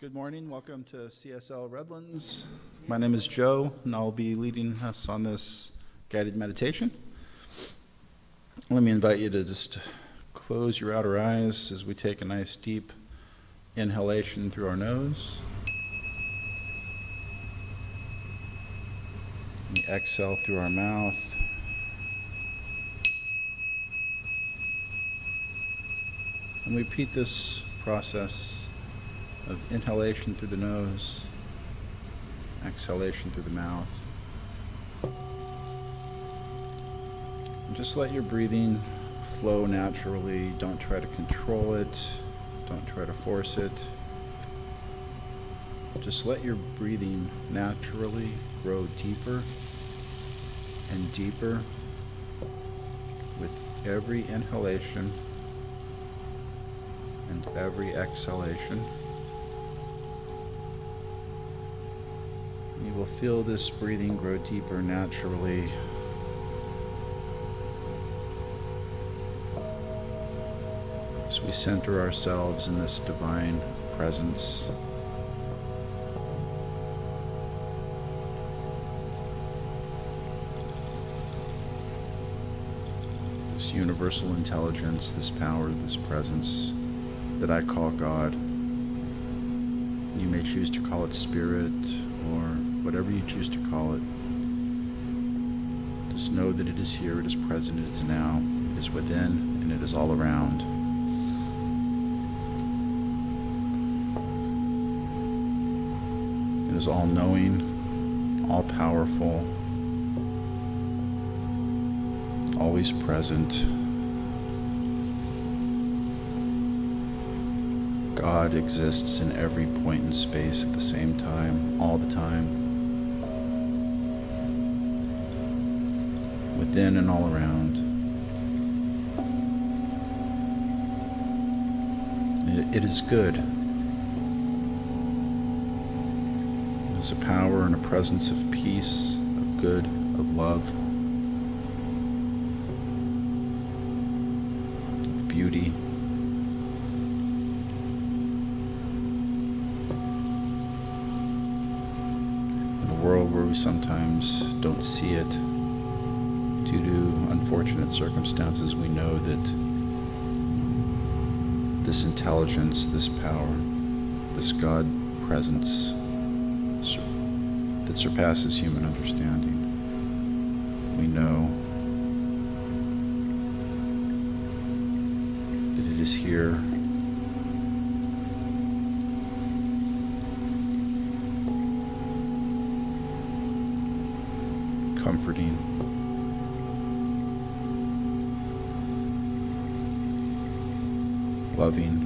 Good morning. Welcome to CSL Redlands. My name is Joe, and I'll be leading us on this guided meditation. Let me invite you to just close your outer eyes as we take a nice deep inhalation through our nose. We exhale through our mouth. And we repeat this process of inhalation through the nose, exhalation through the mouth. And just let your breathing flow naturally. Don't try to control it. Don't try to force it. Just let your breathing naturally grow deeper and deeper with every inhalation and every exhalation. You will feel this breathing grow deeper naturally. As we center ourselves in this divine presence. This universal intelligence, this power, this presence that I call God. You may choose to call it spirit or whatever you choose to call it. Just know that it is here, it is present, it is now, it is within, and it is all around. It is all-knowing, all-powerful, always present. God exists in every point in space at the same time, all the time, within and all around. It is good. It is a power and a presence of peace, of good, of love, of beauty. World where we sometimes don't see it due to unfortunate circumstances, we know that this intelligence, this power, this God presence that surpasses human understanding, we know that it is here. Comforting, loving,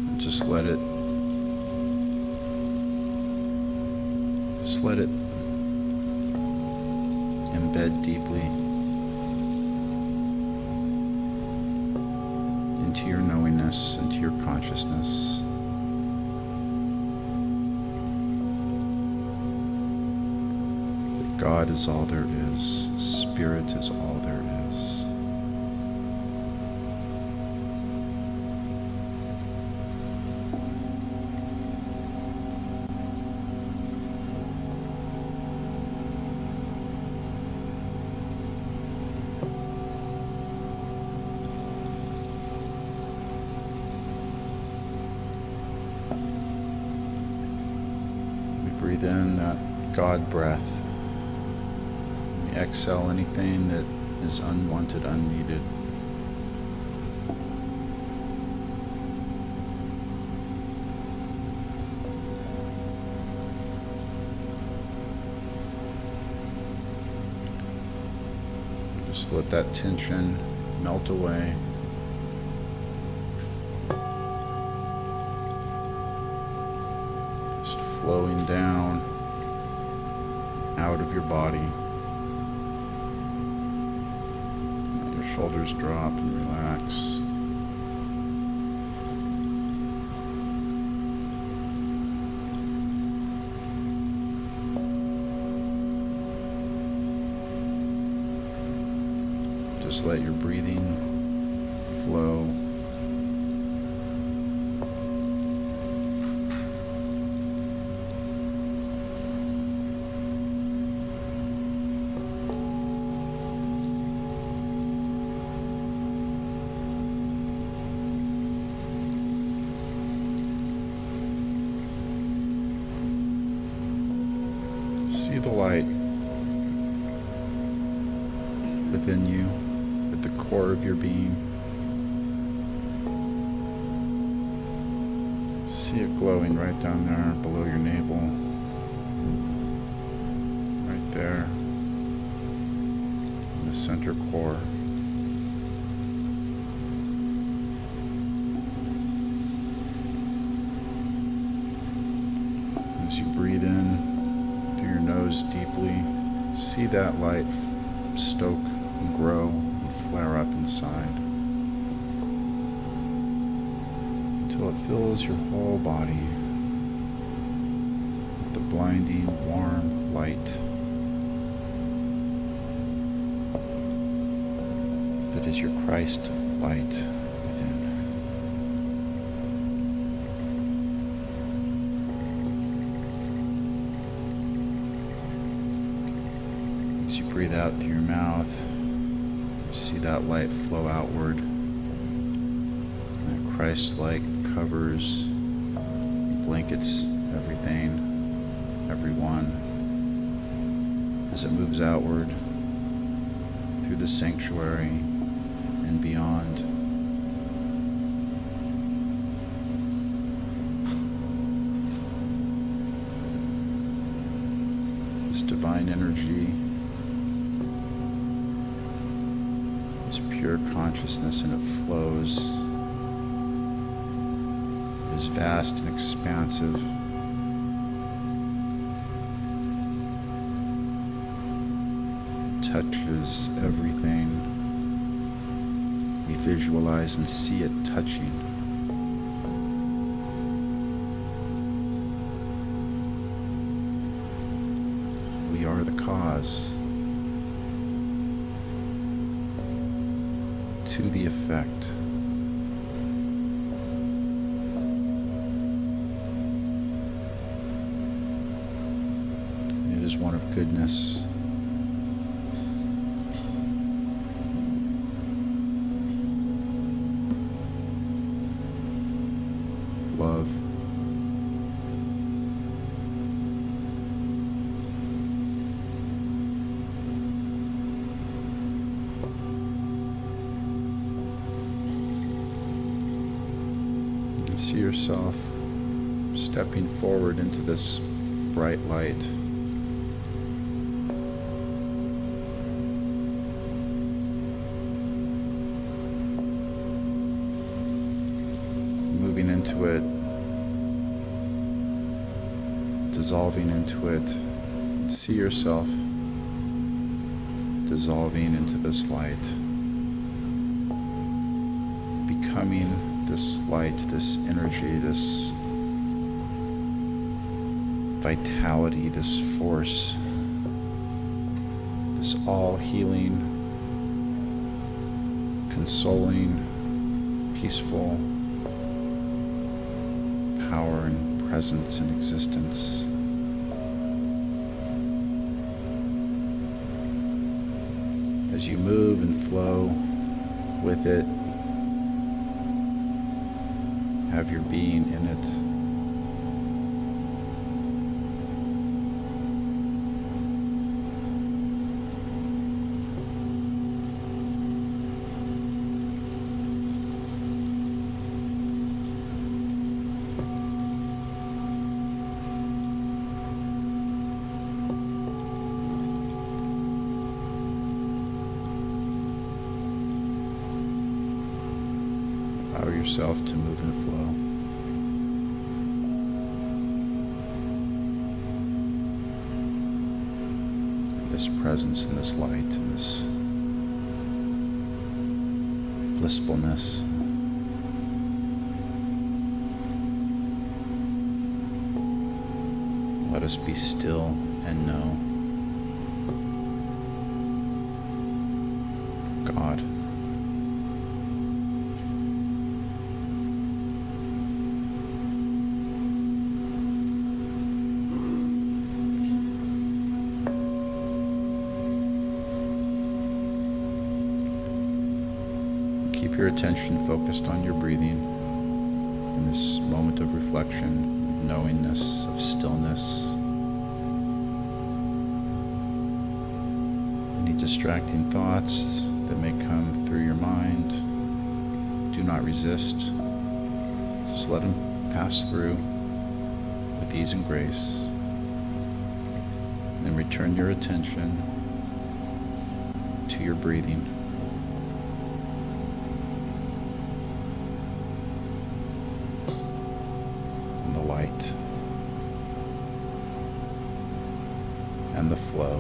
and just let it embed deeply into your knowingness, into your consciousness. That God is all there is. Spirit is all there is. Breathe in that God breath. We exhale anything that is unwanted, unneeded. Just let that tension melt away. Flowing down out of your body. Let your shoulders drop and relax. Just let your breathing flow. See the light within you, at the core of your being. See it glowing right down there below your navel. Right there in the center core. As you breathe in through your nose deeply, see that light stoke and grow and flare up inside until it fills your whole body with the blinding, warm light that is your Christ light within. As you breathe out through your mouth, see that light flow outward. That Christ light covers, blankets everything, everyone, as it moves outward through the sanctuary and beyond. This divine energy is pure consciousness, and it flows. It is vast and expansive. It touches everything. We visualize and see it touching. We are the cause to the effect. It is one of goodness. Love. And see yourself stepping forward into this bright light. Moving into it, dissolving into it. See yourself dissolving into this light, becoming this light, this energy, this vitality, this force, this all-healing, consoling, peaceful power and presence and existence. As you move and flow with it, have your being in it. Allow yourself to move and flow. This presence and this light and this blissfulness. Let us be still and know God. your attention focused on your breathing in this moment of reflection, of knowingness, of stillness. Any distracting thoughts that may come through your mind, do not resist. Just let them pass through with ease and grace. And return your attention to your breathing. And the light. And the flow.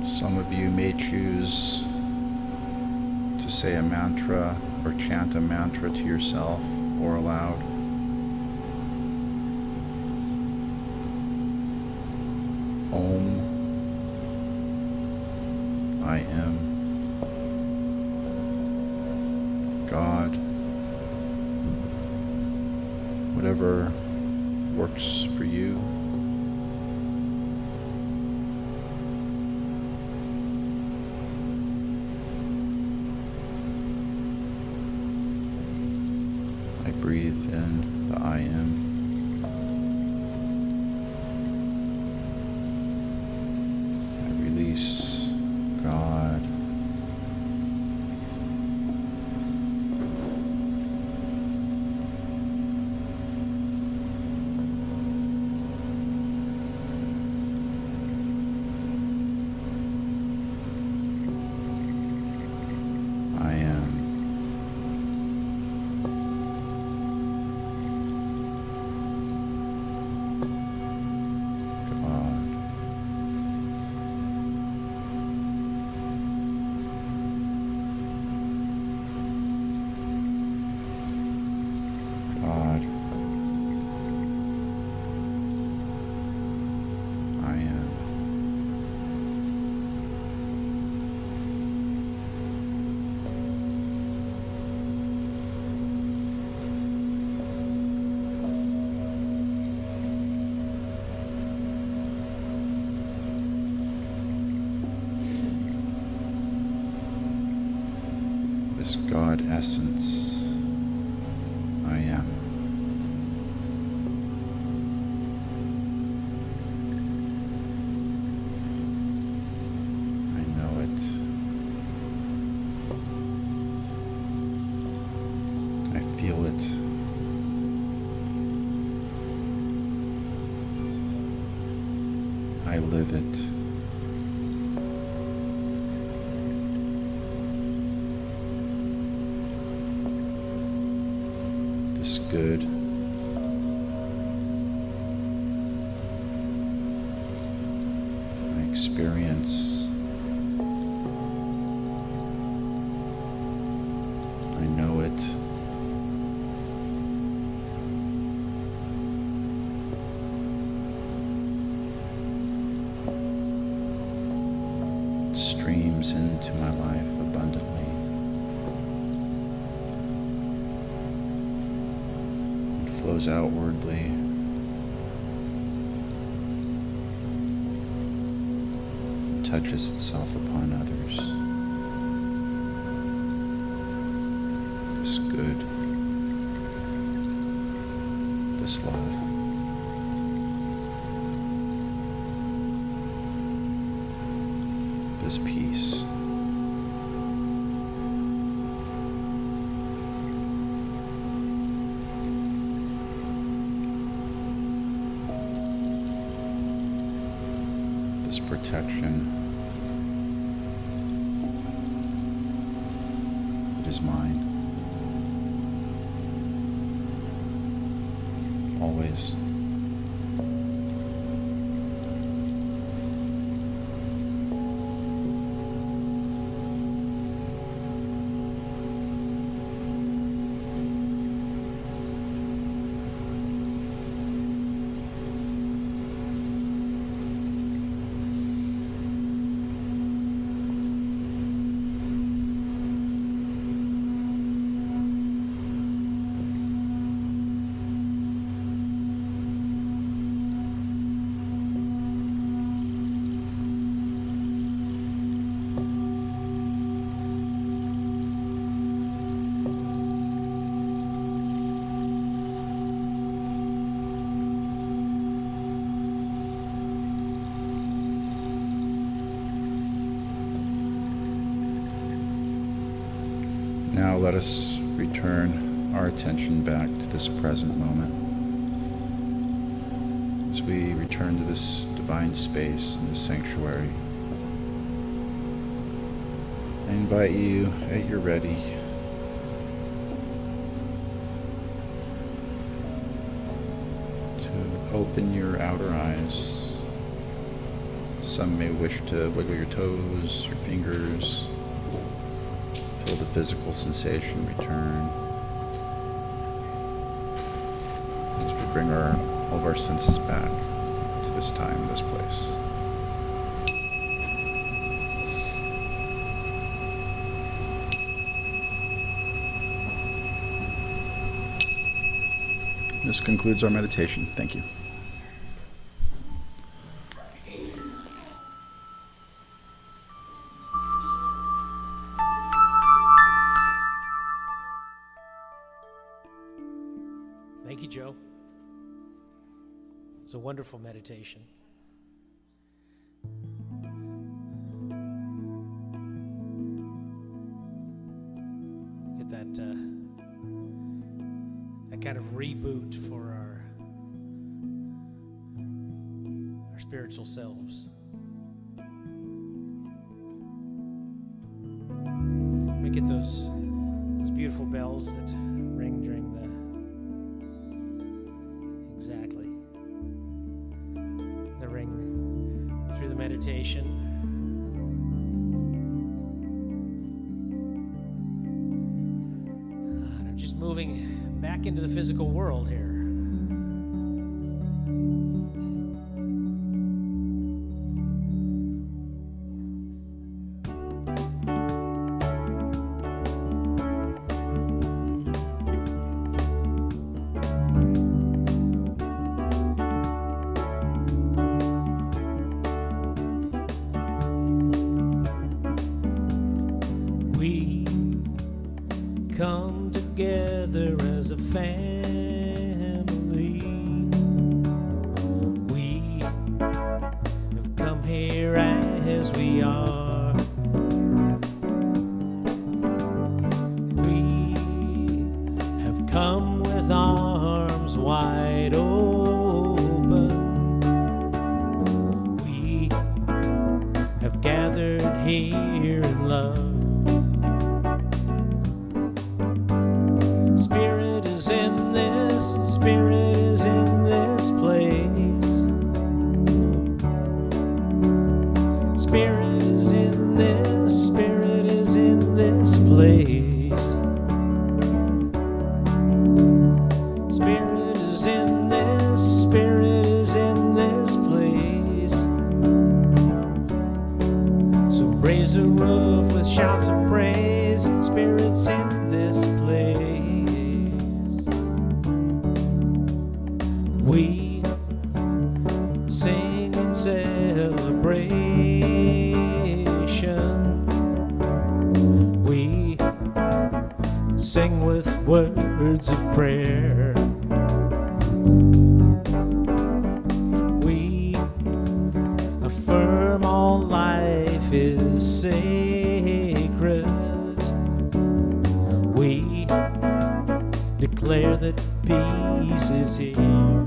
Some of you may choose to say a mantra or chant a mantra to yourself or aloud. Om, I am God. Whatever works for you. Breathe in the I am. I release God. I am. This God essence, I am. I know it. I feel it. I live it. This good, I experience comes into my life abundantly and flows outwardly. And touches itself upon others. This good, this love. This peace. This protection that is mine. Always. Now let us return our attention back to this present moment. As we return to this divine space in this sanctuary, I invite you at your ready to open your outer eyes. Some may wish to wiggle your toes, your fingers. Feel the physical sensation return as we bring all of our senses back to this time, this place. This concludes our meditation. Thank you. Thank you, Joe. It was a wonderful meditation. Get that kind of reboot for our spiritual selves. We get those beautiful bells that ring during the ring through the meditation. And I'm just moving back into the physical world here. Come together as a family. We have come here as we are. We have come with arms wide open. We have gathered here in love. Spirit is in this place. Spirit is in this place. shouts of praise, spirits in this place. We sing in celebration. We sing with words of prayer. We affirm all life is sacred. We declare that peace is here.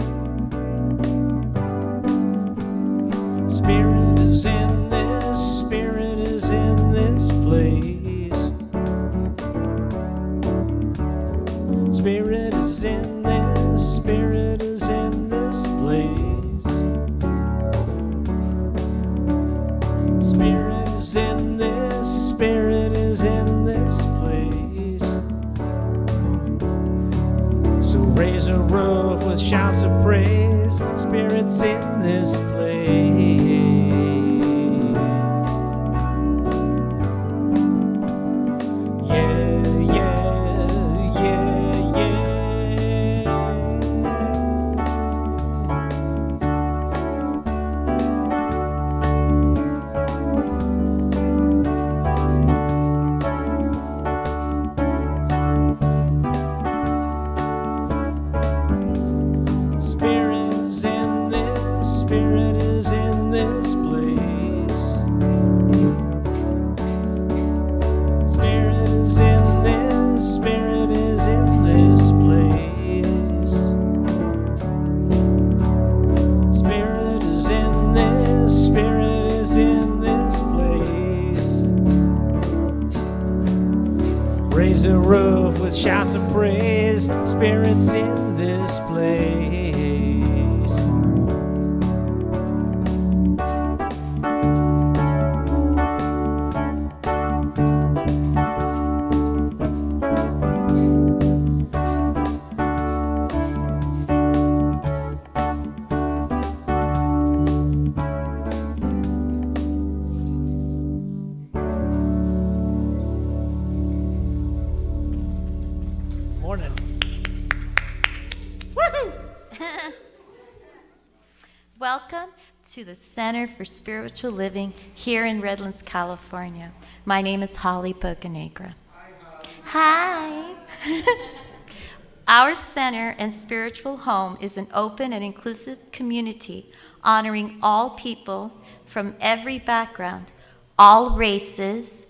Spirit is in this, Spirit is in this place. Spirit is in this, Spirit is in this place. Spirit is in this, Spirit is in this place. So raise a roof with shouts of praise, Spirit's in this place. Raise a roof with shouts of praise, spirits in this place. Morning. Woohoo! Welcome to the Center for Spiritual Living here in Redlands, California. My name is Holly Bocanegra. Hi. Our center and spiritual home is an open and inclusive community honoring all people from every background, all races,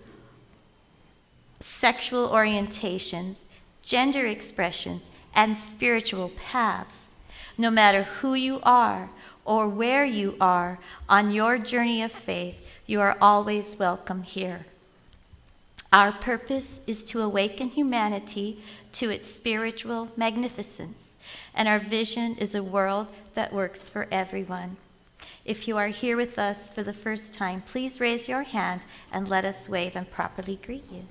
sexual orientations, gender expressions, and spiritual paths. No matter who you are or where you are on your journey of faith, you are always welcome here. Our purpose is to awaken humanity to its spiritual magnificence, and our vision is a world that works for everyone. If you are here with us for the first time, please raise your hand and let us wave and properly greet you.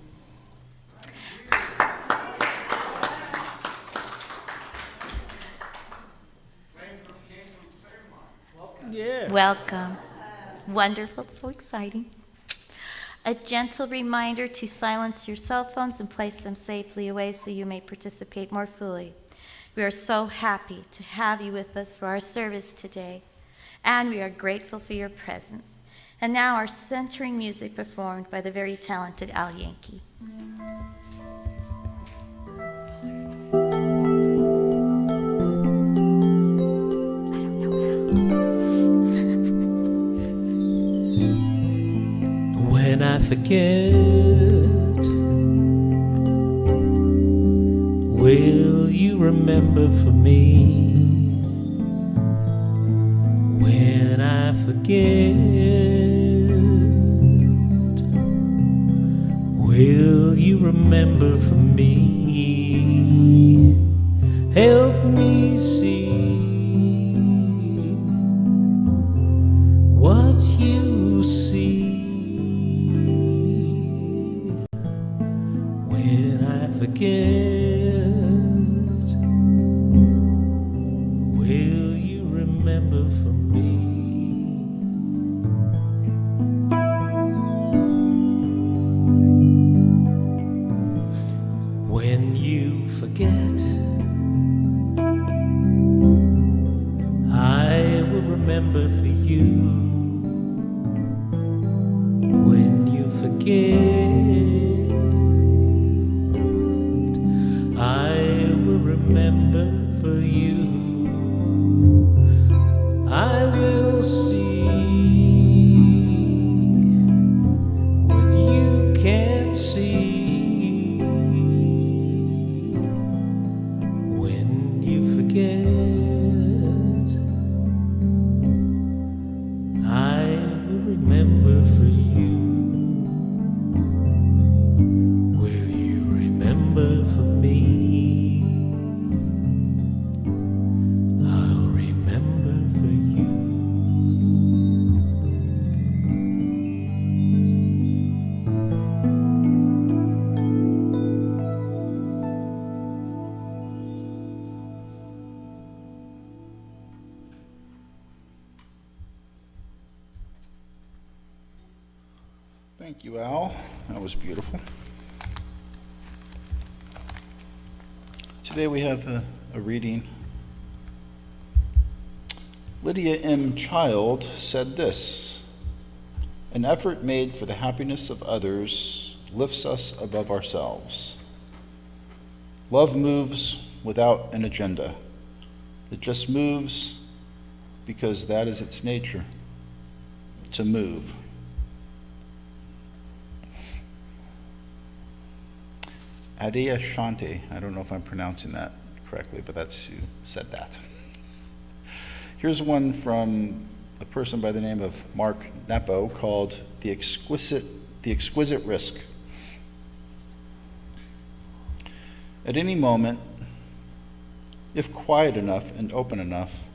Yeah. Welcome. Wonderful, so exciting. A gentle reminder to silence your cell phones and place them safely away so you may participate more fully. We are so happy to have you with us for our service today, and we are grateful for your presence. And now our centering music performed by the very talented Al Yankee. When I forget, will you remember for me? When I forget, will you remember for me? Help me see what you see. When I forget, will you remember for me? remember for you. When you forget, I will remember for you. I will see what you can't see. When you forget, I will remember for you. Will you remember for me? I'll remember for you. Thank you, Al. That was beautiful. Today we have a reading. Lydia M. Child said this: "An effort made for the happiness of others lifts us above ourselves. Love moves without an agenda. It just moves because that is its nature, to move." Adiya Shanti, I don't know if I'm pronouncing that correctly, but that's who said that. Here's one from a person by the name of Mark Nepo called The Exquisite Risk. At any moment, if quiet enough and open enough,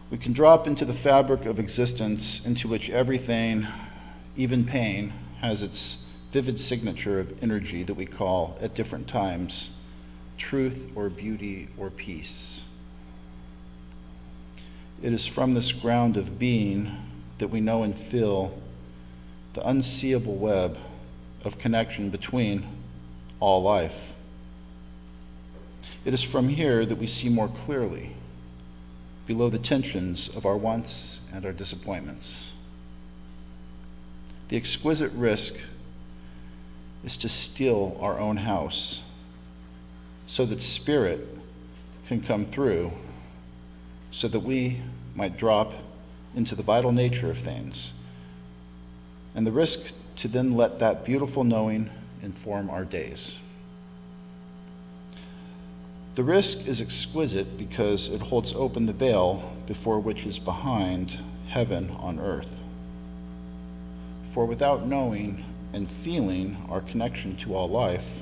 we can drop into the fabric of existence into which everything, even pain, has its vivid signature of energy that we call, at different times, truth or beauty or peace. It is from this ground of being that we know and feel the unseeable web of connection between all life. It is from here that we see more clearly, below the tensions of our wants and our disappointments. The exquisite risk is to steal our own house so that spirit can come through, so that we might drop into the vital nature of things, and the risk to then let that beautiful knowing inform our days. The risk is exquisite because it holds open the veil before which is behind heaven on earth. For without knowing and feeling our connection to all life,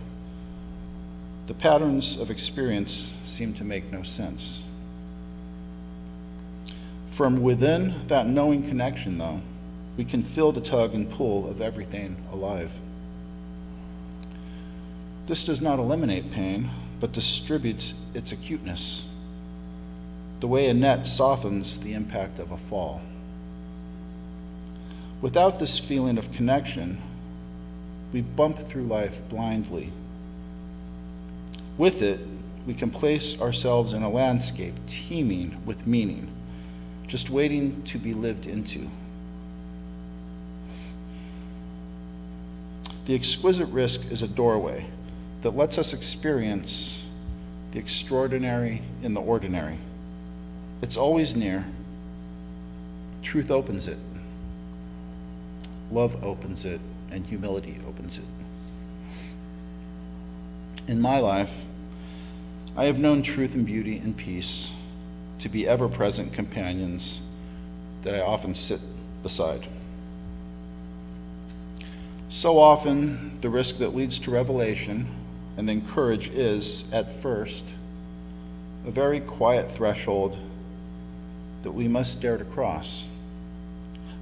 the patterns of experience seem to make no sense. From within that knowing connection, though, we can feel the tug and pull of everything alive. This does not eliminate pain, but distributes its acuteness, the way a net softens the impact of a fall. Without this feeling of connection, we bump through life blindly. With it, we can place ourselves in a landscape teeming with meaning, just waiting to be lived into. The exquisite risk is a doorway that lets us experience the extraordinary in the ordinary. It's always near. Truth opens it. Love opens it, and humility opens it. In my life, I have known truth and beauty and peace to be ever-present companions that I often sit beside. So often, the risk that leads to revelation and then courage is, at first, a very quiet threshold that we must dare to cross,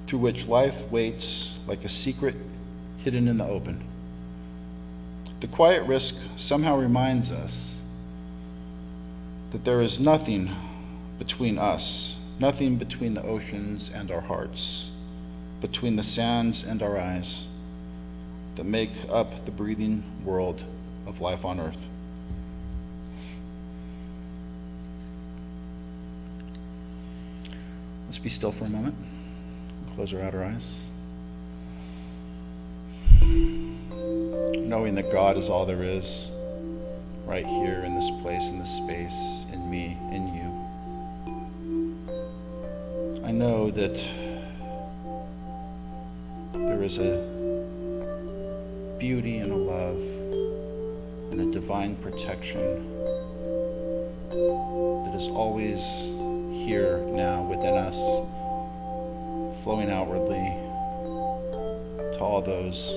through which life waits like a secret hidden in the open. The quiet risk somehow reminds us that there is nothing between us, nothing between the oceans and our hearts, between the sands and our eyes, that make up the breathing world of life on earth. Let's be still for a moment. Close our outer eyes. Knowing that God is all there is, right here in this place, in this space, in me, in you. I know that there is a beauty and a love and a divine protection that is always here now within us, flowing outwardly to all those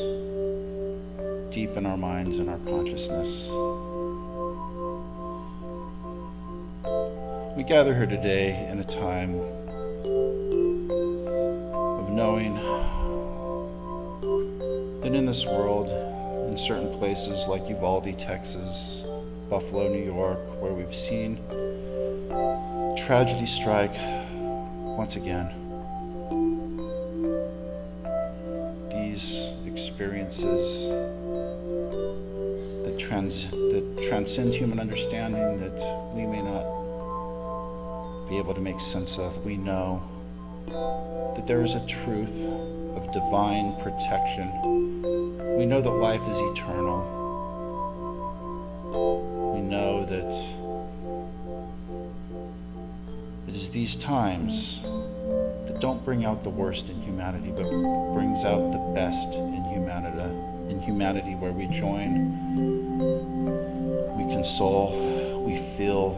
deep in our minds and our consciousness. We gather here today in a time of knowing that in this world, in certain places like Uvalde, Texas, Buffalo, New York, where we've seen tragedy strike once again, these experiences that transcend human understanding, that we may not be able to make sense of, we know that there is a truth of divine protection. We know that life is eternal. We know that it is these times that don't bring out the worst in humanity, but brings out the best in humanity, where we join, we console, we feel,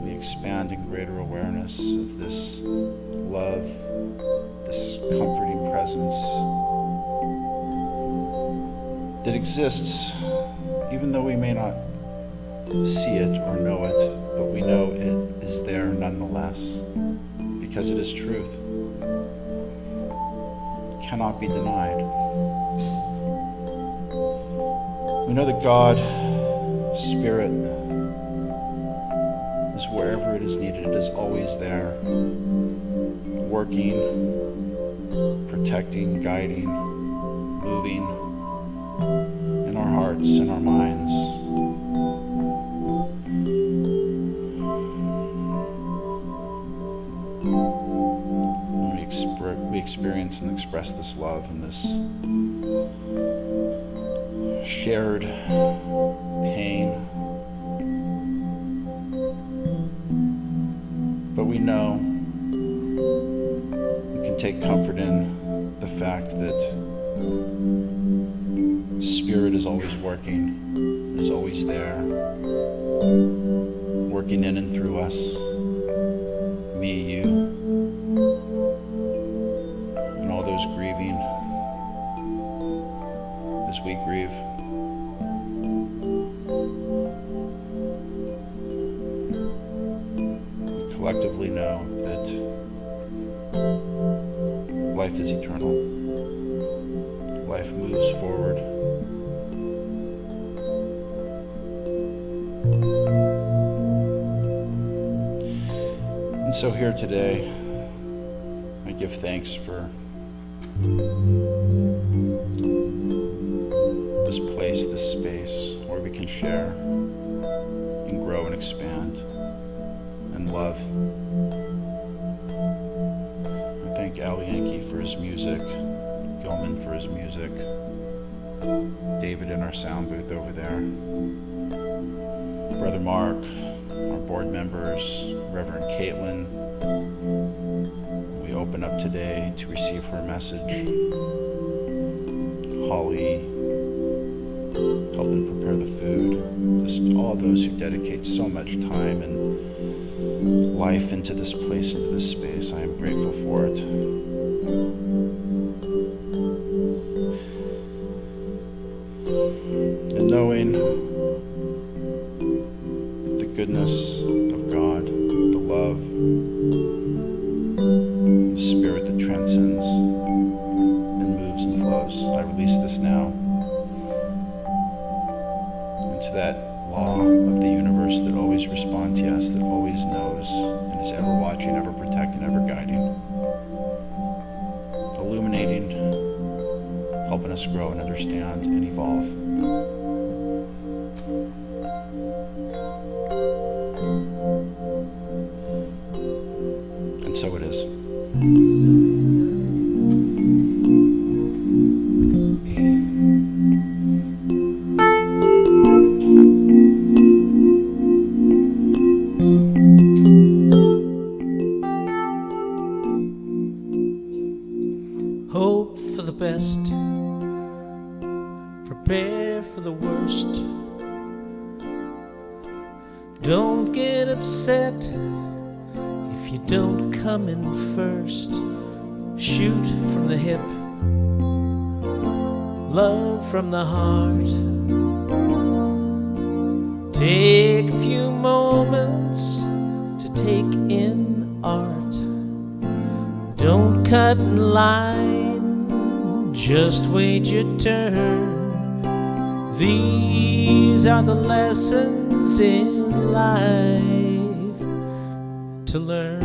we expand in greater awareness of this love, this comforting presence that exists, even though we may not see it or know it, but we know it is there nonetheless, because it is truth. It cannot be denied. We know that God, Spirit, is wherever it is needed. It is always there, working, protecting, guiding, moving in our hearts, in our minds. We experience and express this love and this shared pain. But we know we can take comfort in the fact that Spirit is always working, is always there, working in and through us, me, you, and all those grieving as we grieve. We collectively know that life is eternal. Life moves forward. And so here today, I give thanks for this place, this space where we can share and grow and expand and love. I thank Al Yankee for his music, Gilman for his music, David in our sound booth over there, Brother Mark, our board members, Reverend Katelyn. We open up today to receive her message. Holly, helping prepare the food. Just all those who dedicate so much time and life into this place, into this space. I am grateful for it. And knowing the goodness of God, the love, the Spirit that transcends and moves and flows, I release this now into that law of the universe that always responds yes, that always knows and is ever watching, ever protecting, ever guiding, illuminating, helping us grow and understand and evolve. worst. Don't get upset if you don't come in first. Shoot from the hip, love from the heart. Take a few moments to take in art. Don't cut in line, just wait your turn. These are the lessons in life to learn.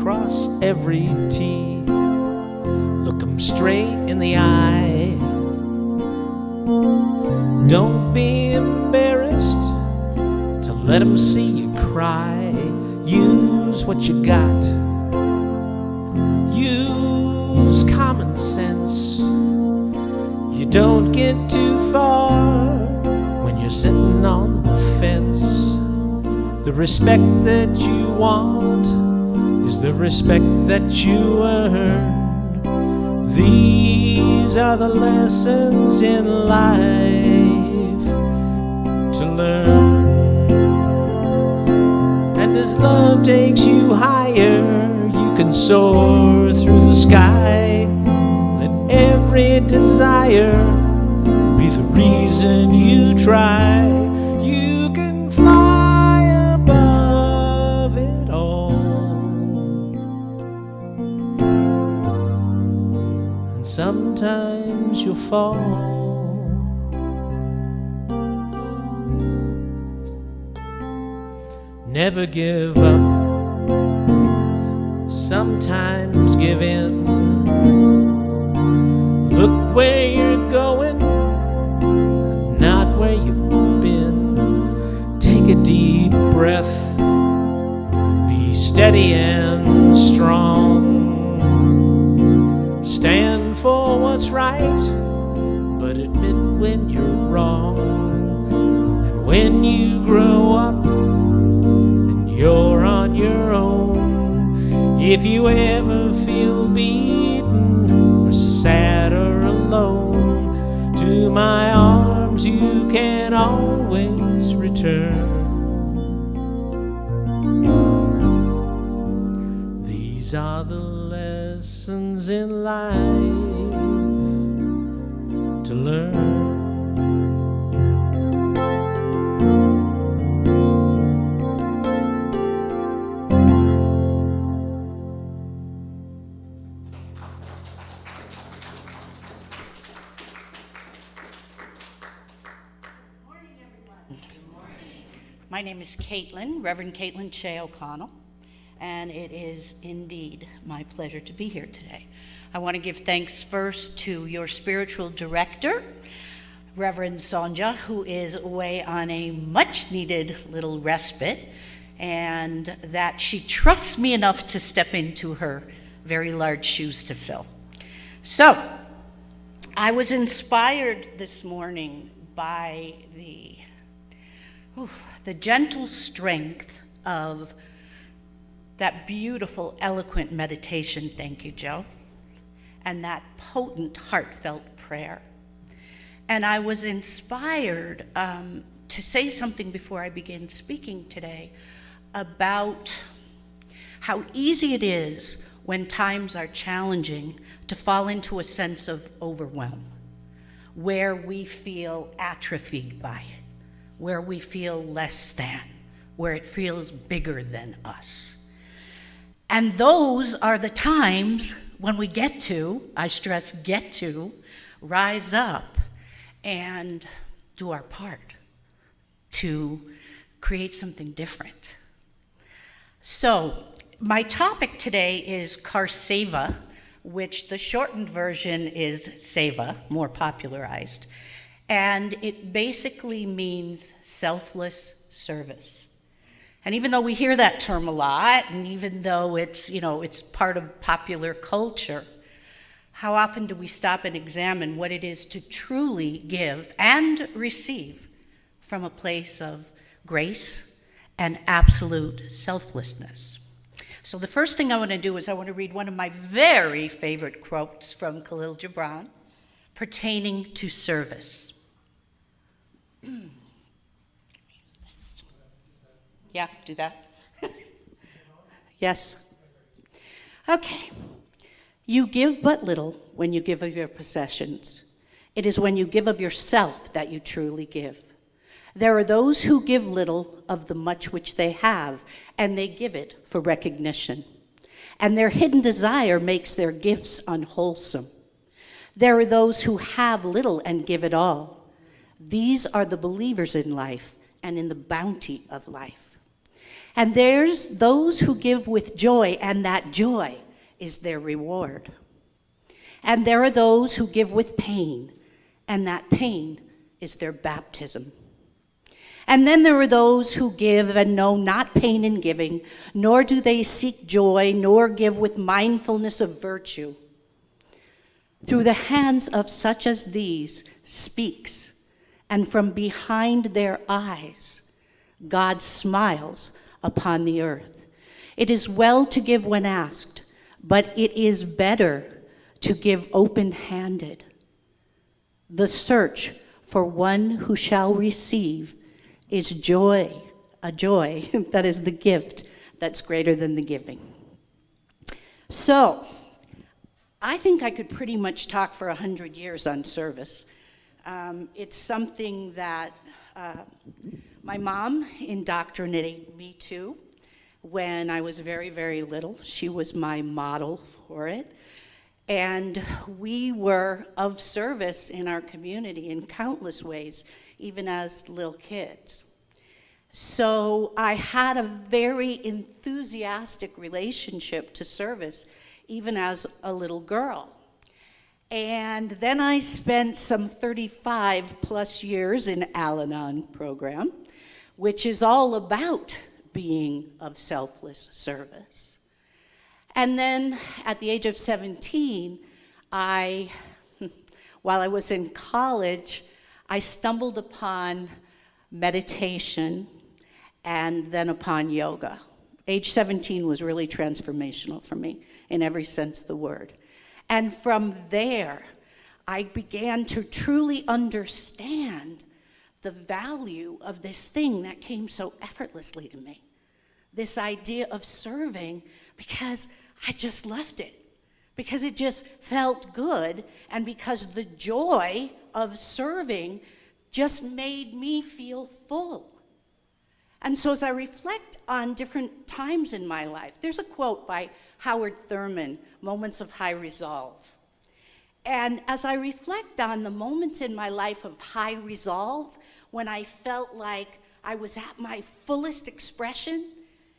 Cross every T, look 'em straight in the eye. Don't be embarrassed to let 'em see you cry. Use what you got, use common sense. You don't get too far when you're sitting on the fence. The respect that you want is the respect that you earn. These are the lessons in life to learn. And as love takes you higher, you can soar through the sky. Let every desire be the reason you try. You can fly above it all. And sometimes you'll fall. Never give up, sometimes give in. Look where you're going, not where you've been. Take a deep breath, be steady and strong. Stand for what's right, but admit when you're wrong. And when you grow up, you're on your own. If you ever feel beaten or sad or alone, to my arms you can always return. These are the lessons in life to learn. My name is Katelyn, Reverend Katelyn O'Connell, and it is indeed my pleasure to be here today. I want to give thanks first to your spiritual director, Reverend Sonja, who is away on a much-needed little respite, and that she trusts me enough to step into her very large shoes to fill. So, I was inspired this morning by the gentle strength of that beautiful, eloquent meditation, thank you, Joe, and that potent, heartfelt prayer. And I was inspired to say something before I begin speaking today about how easy it is when times are challenging to fall into a sense of overwhelm, where we feel atrophied by it, where we feel less than, where it feels bigger than us. And those are the times when we get to, I stress get to, rise up and do our part to create something different. So, my topic today is Karseva, which the shortened version is Seva, more popularized. And it basically means selfless service. And even though we hear that term a lot, and even though it's part of popular culture, how often do we stop and examine what it is to truly give and receive from a place of grace and absolute selflessness. So the first thing I want to do is I want to read one of my very favorite quotes from Khalil Gibran pertaining to service. Yeah, do that. Yes. Okay. You give but little when you give of your possessions. It is when you give of yourself that you truly give. There are those who give little of the much which they have, and they give it for recognition. And their hidden desire makes their gifts unwholesome. There are those who have little and give it all. These are the believers in life and in the bounty of life. And there's those who give with joy, and that joy is their reward. And there are those who give with pain, and that pain is their baptism. And then there are those who give and know not pain in giving, nor do they seek joy, nor give with mindfulness of virtue. Through the hands of such as these speaks, and from behind their eyes, God smiles upon the earth. It is well to give when asked, but it is better to give open-handed. The search for one who shall receive is joy, a joy that is the gift that's greater than the giving. So, I think I could pretty much talk for 100 years on service. It's something that my mom indoctrinated me to when I was very, very little. She was my model for it. And we were of service in our community in countless ways, even as little kids. So I had a very enthusiastic relationship to service, even as a little girl. And then I spent some 35 plus years in Al-Anon program, which is all about being of selfless service. And then at the age of 17, while I was in college, I stumbled upon meditation and then upon yoga. Age 17 was really transformational for me in every sense of the word. And from there, I began to truly understand the value of this thing that came so effortlessly to me. This idea of serving, because I just loved it. Because it just felt good, and because the joy of serving just made me feel full. And so as I reflect on different times in my life, there's a quote by Howard Thurman, Moments of High Resolve. And as I reflect on the moments in my life of high resolve, when I felt like I was at my fullest expression,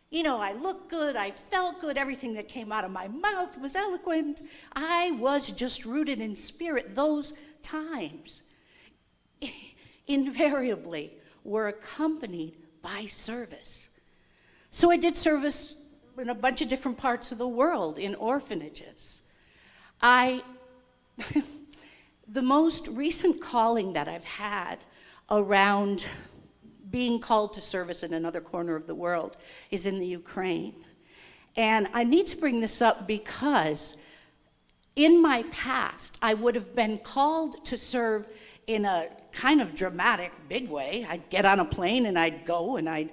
you know, I looked good, I felt good, everything that came out of my mouth was eloquent. I was just rooted in spirit. Those times invariably were accompanied by service. So I did service in a bunch of different parts of the world, in orphanages. The most recent calling that I've had around being called to service in another corner of the world is in the Ukraine. And I need to bring this up because in my past, I would have been called to serve in a kind of dramatic, big way. I'd get on a plane and I'd go and I'd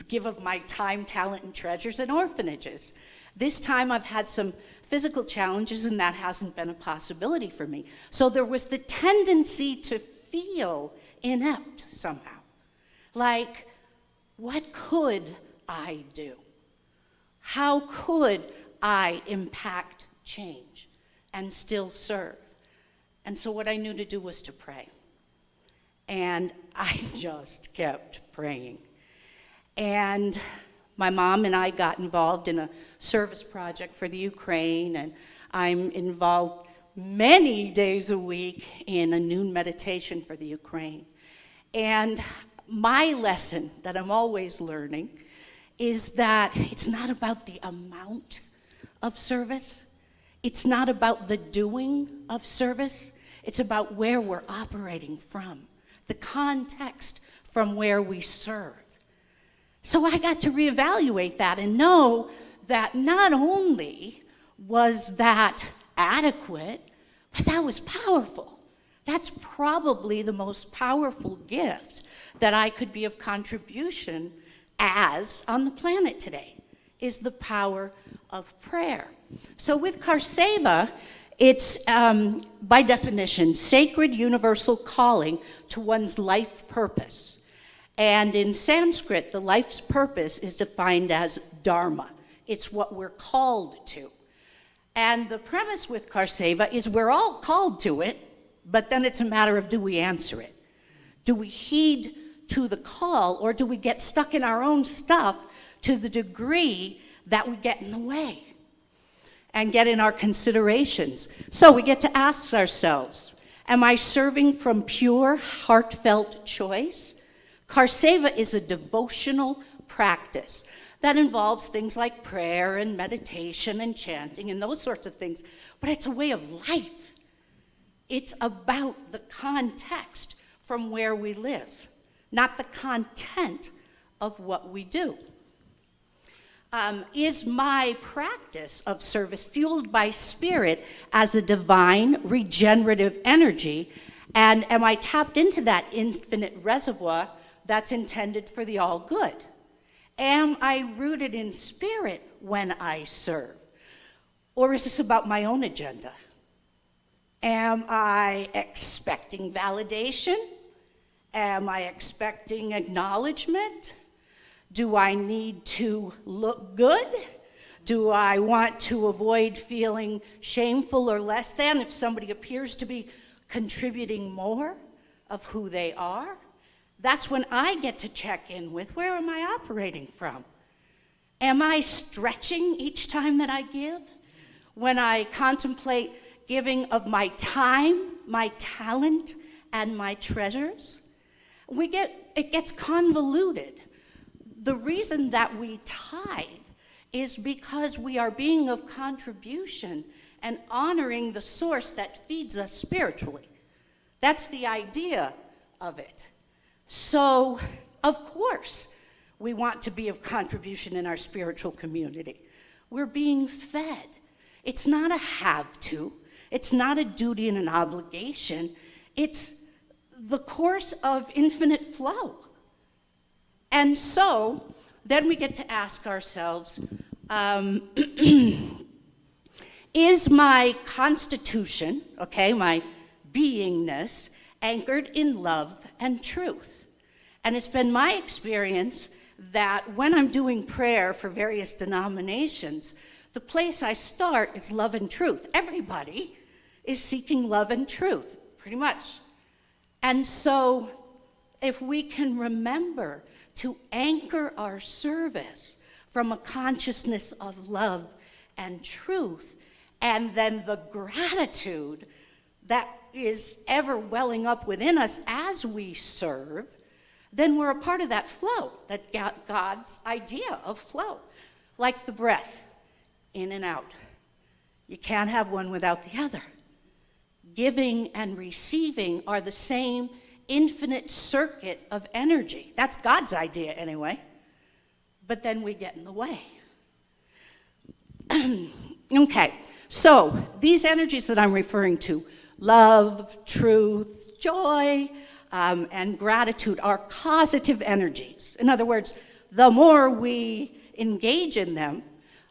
give of my time, talent, and treasures in orphanages. This time I've had some physical challenges and that hasn't been a possibility for me. So there was the tendency to feel inept somehow. Like, what could I do? How could I impact change and still serve? And so what I knew to do was to pray. And I just kept praying. And my mom and I got involved in a service project for the Ukraine, and I'm involved many days a week in a noon meditation for the Ukraine. And my lesson that I'm always learning is that it's not about the amount of service. It's not about the doing of service. It's about where we're operating from, the context from where we serve. So I got to reevaluate that and know that not only was that adequate, but that was powerful. That's probably the most powerful gift that I could be of contribution as on the planet today, is the power of prayer. So with Karseva, it's, by definition, sacred universal calling to one's life purpose. And in Sanskrit, the life's purpose is defined as dharma. It's what we're called to. And the premise with Karseva is we're all called to it, but then it's a matter of, do we answer it? Do we heed to the call, or do we get stuck in our own stuff to the degree that we get in the way and get in our considerations? So we get to ask ourselves, am I serving from pure, heartfelt choice? Karseva is a devotional practice that involves things like prayer and meditation and chanting and those sorts of things, but it's a way of life. It's about the context from where we live, not the content of what we do. Is my practice of service fueled by spirit as a divine regenerative energy, and am I tapped into that infinite reservoir that's intended for the all good? Am I rooted in spirit when I serve? Or is this about my own agenda? Am I expecting validation? Am I expecting acknowledgement? Do I need to look good? Do I want to avoid feeling shameful or less than if somebody appears to be contributing more of who they are? That's when I get to check in with, where am I operating from? Am I stretching each time that I give? When I contemplate giving of my time, my talent, and my treasures? It gets convoluted. The reason that we tithe is because we are being of contribution and honoring the source that feeds us spiritually. That's the idea of it. So, of course, we want to be of contribution in our spiritual community. We're being fed. It's not a have-to. It's not a duty and an obligation. It's the course of infinite flow. And so, then we get to ask ourselves, is my constitution, okay, my beingness, anchored in love and truth? And it's been my experience that when I'm doing prayer for various denominations, the place I start is love and truth. Everybody is seeking love and truth, pretty much. And so if we can remember to anchor our service from a consciousness of love and truth, and then the gratitude that is ever welling up within us as we serve, then we're a part of that flow, that God's idea of flow. Like the breath, in and out. You can't have one without the other. Giving and receiving are the same infinite circuit of energy. That's God's idea anyway. But then we get in the way. Okay, so these energies that I'm referring to, love, truth, joy, and gratitude, are causative energies. In other words, the more we engage in them,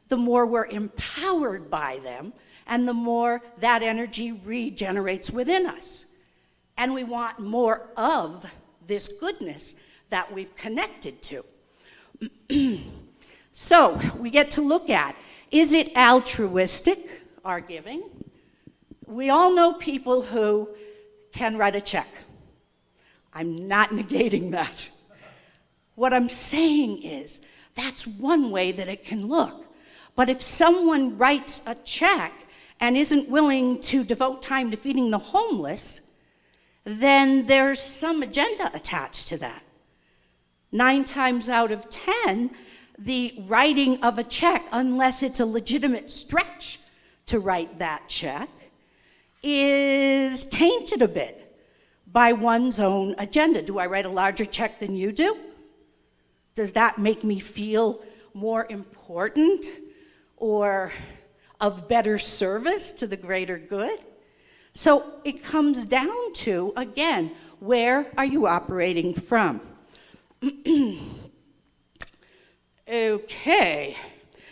the more we're empowered by them, and the more that energy regenerates within us. And we want more of this goodness that we've connected to. So we get to look at, is it altruistic, our giving? We all know people who can write a check. I'm not negating that. What I'm saying is, that's one way that it can look. But if someone writes a check and isn't willing to devote time to feeding the homeless, then there's some agenda attached to that. 9 times out of 10, the writing of a check, unless it's a legitimate stretch to write that check, is tainted a bit by one's own agenda. Do I write a larger check than you do? Does that make me feel more important or of better service to the greater good? So it comes down to, again, where are you operating from? Okay,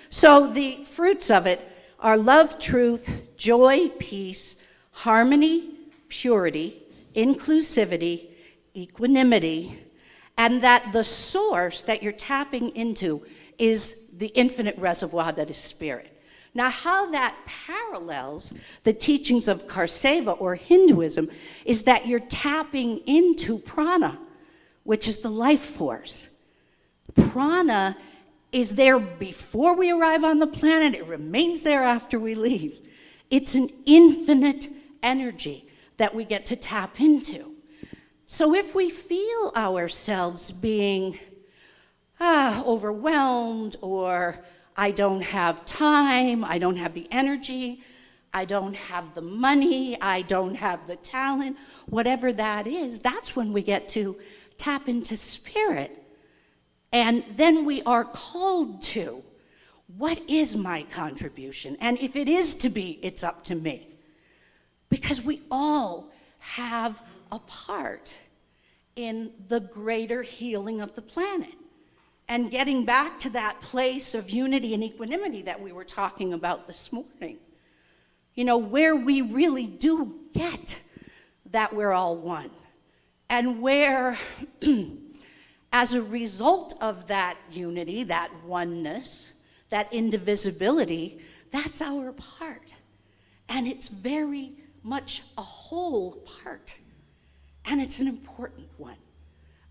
so the fruits of it are love, truth, joy, peace, harmony, purity, inclusivity, equanimity, and that the source that you're tapping into is the infinite reservoir that is spirit. Now, how that parallels the teachings of Karseva or Hinduism is that you're tapping into prana, which is the life force. Prana is there before we arrive on the planet. It remains there after we leave. It's an infinite energy that we get to tap into. So if we feel ourselves being overwhelmed, or I don't have time, I don't have the energy, I don't have the money, I don't have the talent, whatever that is, that's when we get to tap into spirit. And then we are called to, what is my contribution? And if it is to be, it's up to me. Because we all have a part in the greater healing of the planet. And getting back to that place of unity and equanimity that we were talking about this morning, you know, where we really do get that we're all one. And where, as a result of that unity, that oneness, that indivisibility, that's our part. And it's very much a whole part. And it's an important one.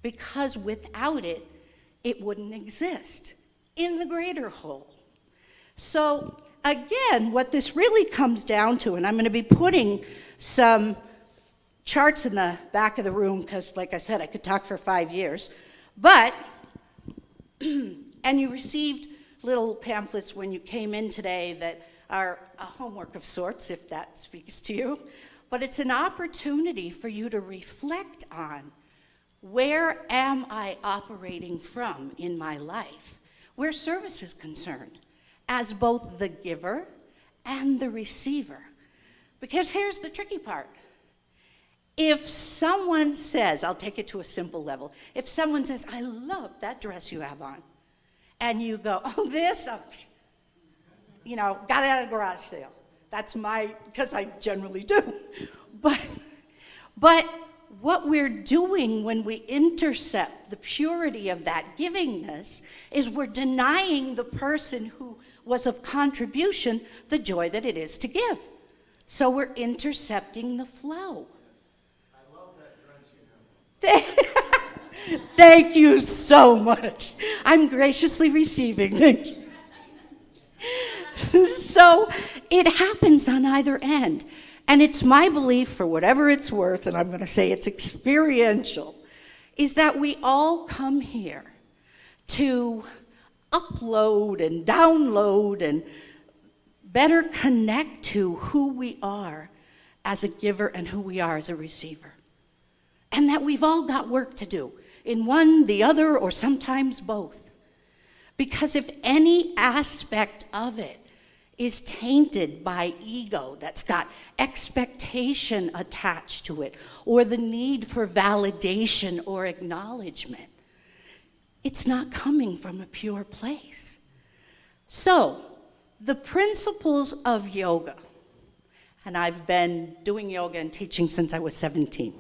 Because without it, it wouldn't exist in the greater whole. So again, what this really comes down to, and I'm going to be putting some charts in the back of the room because, like I said, I could talk for 5 years. But, and you received little pamphlets when you came in today that are a homework of sorts, if that speaks to you. But it's an opportunity for you to reflect on, where am I operating from in my life, where service is concerned, as both the giver and the receiver. Because here's the tricky part. If someone says, I'll take it to a simple level, if someone says, I love that dress you have on, and you go, oh, this, you know, got it at a garage sale. That's because I generally do. But what we're doing when we intercept the purity of that givingness is we're denying the person who was of contribution the joy that it is to give. So we're intercepting the flow. I love that dress you have. Thank you so much. I'm graciously receiving. Thank you. So it happens on either end. And it's my belief, for whatever it's worth, and I'm going to say it's experiential, is that we all come here to upload and download and better connect to who we are as a giver and who we are as a receiver. And that we've all got work to do in one, the other, or sometimes both. Because if any aspect of it is tainted by ego that's got expectation attached to it, or the need for validation or acknowledgement, it's not coming from a pure place. So, the principles of yoga, and I've been doing yoga and teaching since I was 17.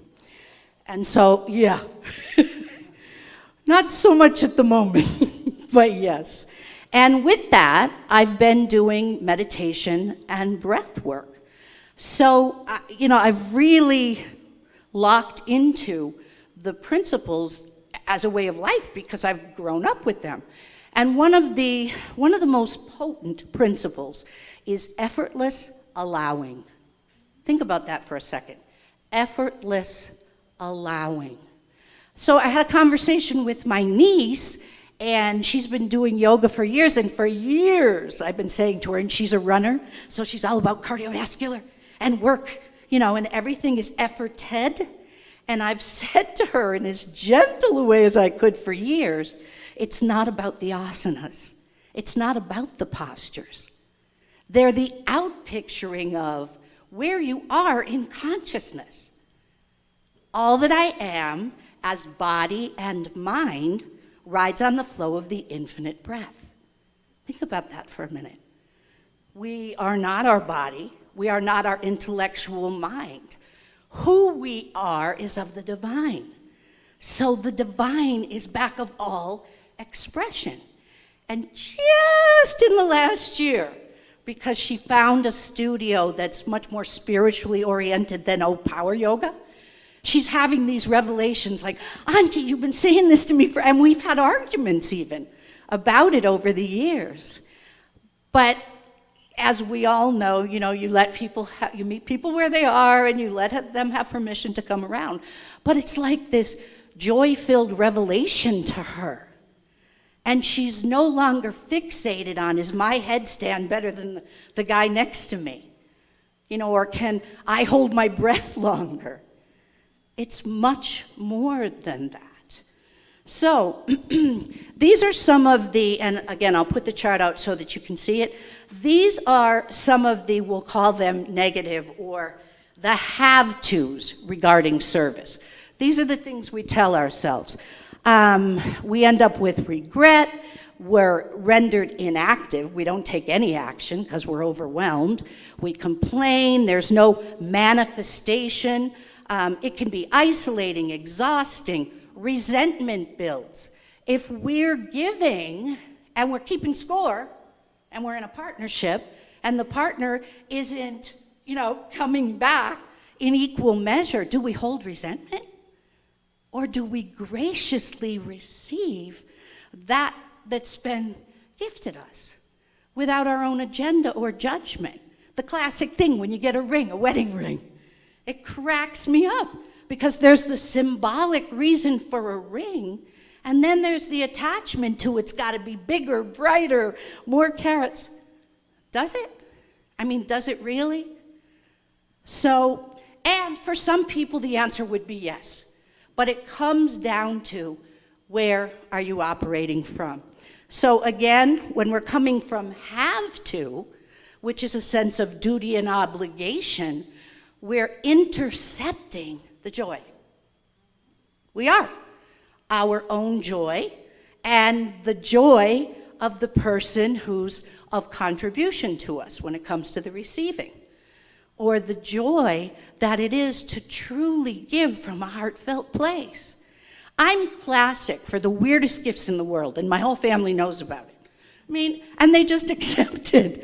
And so, yeah, not so much at the moment, but yes. And with that, I've been doing meditation and breath work. So, you know, I've really locked into the principles as a way of life because I've grown up with them. And one of the most potent principles is effortless allowing. Think about that for a second. Effortless allowing. So I had a conversation with my niece, and she's been doing yoga for years, and for years I've been saying to her, and she's a runner, so she's all about cardiovascular and work, you know, and everything is efforted. And I've said to her in as gentle a way as I could for years, It's not about the asanas. It's not about the postures. They're the outpicturing of where you are in consciousness. All that I am as body and mind rides on the flow of the infinite breath. Think about that for a minute. We are not our body. We are not our intellectual mind. Who we are is of the divine. So the divine is back of all expression. And just in the last year, because she found a studio that's much more spiritually oriented than power yoga, she's having these revelations like, Auntie, you've been saying this to me and we've had arguments even about it over the years. But as we all know, you let people, you meet people where they are and you let them have permission to come around. But it's like this joy-filled revelation to her. And she's no longer fixated on, is my headstand better than the guy next to me? Or can I hold my breath longer? It's much more than that. So these are some of the, and again, I'll put the chart out so that you can see it. These are some of the, we'll call them negative or the have-tos regarding service. These are the things we tell ourselves. We end up with regret. We're rendered inactive. We don't take any action because we're overwhelmed. We complain. There's no manifestation. It can be isolating, exhausting. Resentment builds. If we're giving and we're keeping score and we're in a partnership and the partner isn't, coming back in equal measure, do we hold resentment? Or do we graciously receive that's been gifted us without our own agenda or judgment? The classic thing when you get a ring, a wedding ring, it cracks me up because there's the symbolic reason for a ring, and then there's the attachment to it's got to be bigger, brighter, more carats. Does it? Does it really? So, and for some people the answer would be yes. But it comes down to where are you operating from? So again, when we're coming from have to, which is a sense of duty and obligation, we're intercepting the joy. We are. Our own joy and the joy of the person who's of contribution to us when it comes to the receiving. Or the joy that it is to truly give from a heartfelt place. I'm classic for the weirdest gifts in the world, and my whole family knows about it. And they just accept it.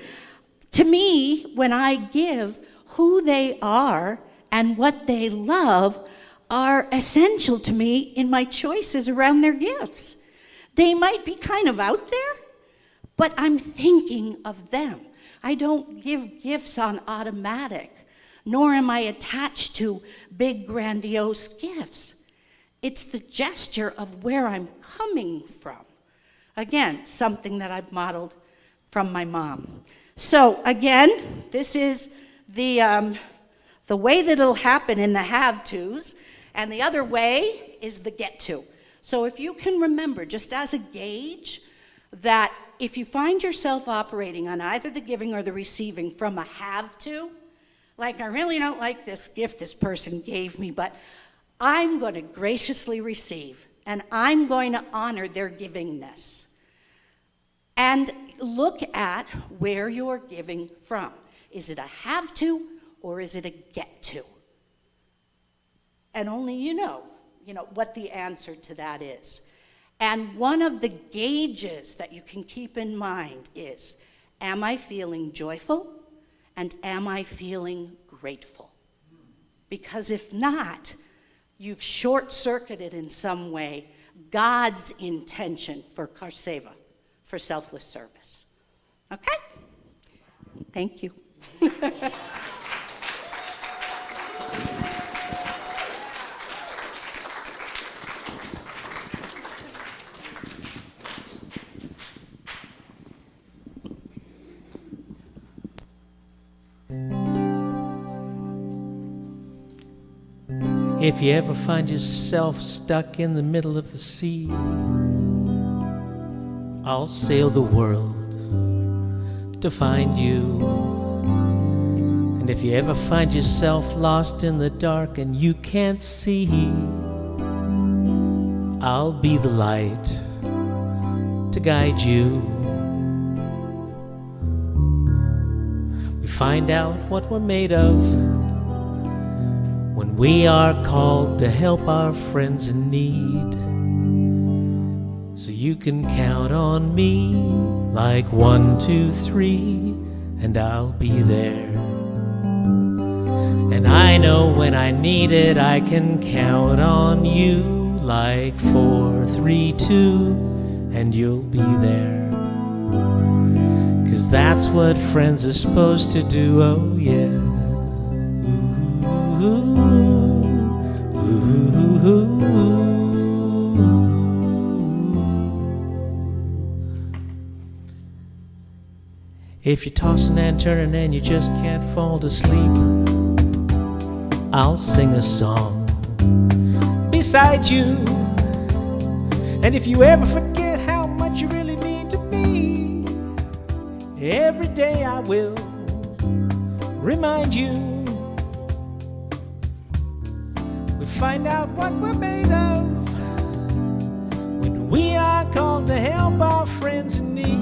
To me, when I give, who they are and what they love are essential to me in my choices around their gifts. They might be kind of out there, but I'm thinking of them. I don't give gifts on automatic, nor am I attached to big, grandiose gifts. It's the gesture of where I'm coming from. Again, something that I've modeled from my mom. So again, this is the way that it'll happen in the have-tos, and the other way is the get-to. So if you can remember, just as a gauge, that if you find yourself operating on either the giving or the receiving from a have-to, like I really don't like this gift this person gave me, but I'm going to graciously receive, and I'm going to honor their givingness. And look at where you're giving from. Is it a have-to or is it a get-to? And only you know what the answer to that is. And one of the gauges that you can keep in mind is, am I feeling joyful and am I feeling grateful? Because if not, you've short-circuited in some way God's intention for Karseva, for selfless service. Okay? Thank you. If you ever find yourself stuck in the middle of the sea, I'll sail the world to find you. And if you ever find yourself lost in the dark and you can't see, I'll be the light to guide you. We find out what we're made of when we are called to help our friends in need. So you can count on me like 1, 2, 3, and I'll be there. And I know when I need it, I can count on you like 4, 3, 2, and you'll be there. 'Cause that's what friends are supposed to do, oh yeah. Ooh, ooh, ooh. If you're tossing and turning and you just can't fall to sleep, I'll sing a song beside you. And if you ever forget how much you really mean to me, every day I will remind you. We find out what we're made of when we are called to help our friends in need.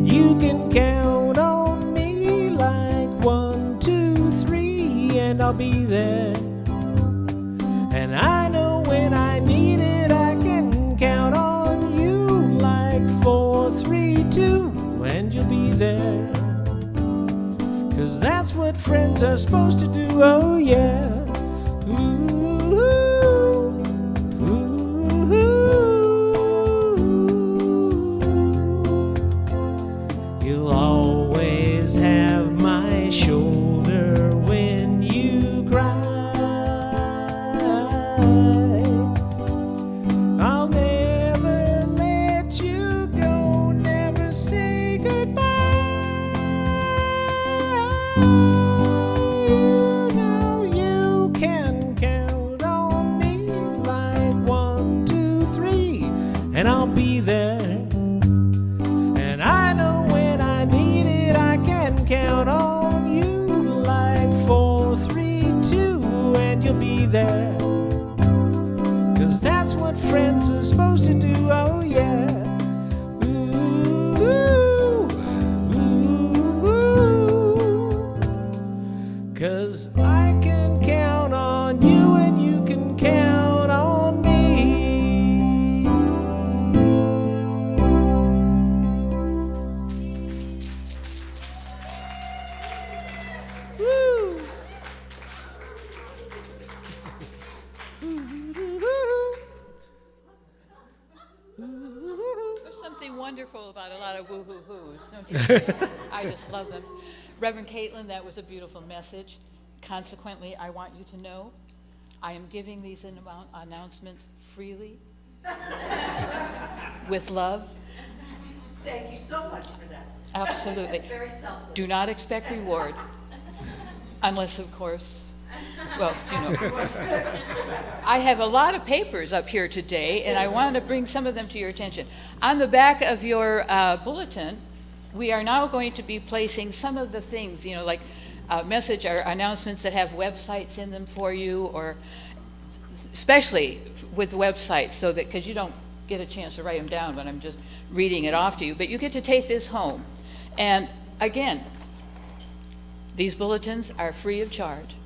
You can count on me like 1, 2, 3, and I'll be there. And I know when I need it, I can count on you like 4, 3, 2, and you'll be there. 'Cause that's what friends are supposed to do, oh yeah. Ooh, ooh, ooh. You'll always have my shoulder when you cry. I'll never let you go, never say goodbye. You know you can count on me like 1, 2, 3, and I'll be there. And I know when I need it, I can count on you like 4, 3, 2, and you'll be there. 'Cause that's what friends are supposed to do, oh yeah. Ooh, ooh, ooh. 'Cause I can count on you and you can count on me. Woo! There's something wonderful about a lot of woo-hoo-hoos, don't you think? I just love them. Reverend Katelyn, that was a beautiful message. Consequently, I want you to know I am giving these announcements freely, with love. Thank you so much for that. Absolutely. That's very selfless. Do not expect reward, unless, of course, well, you know. I have a lot of papers up here today, and I wanted to bring some of them to your attention. On the back of your bulletin, we are now going to be placing some of the things, you know, like message or announcements that have websites in them for you, or especially with websites, so that, because you don't get a chance to write them down when I'm just reading it off to you, but you get to take this home. And again, these bulletins are free of charge,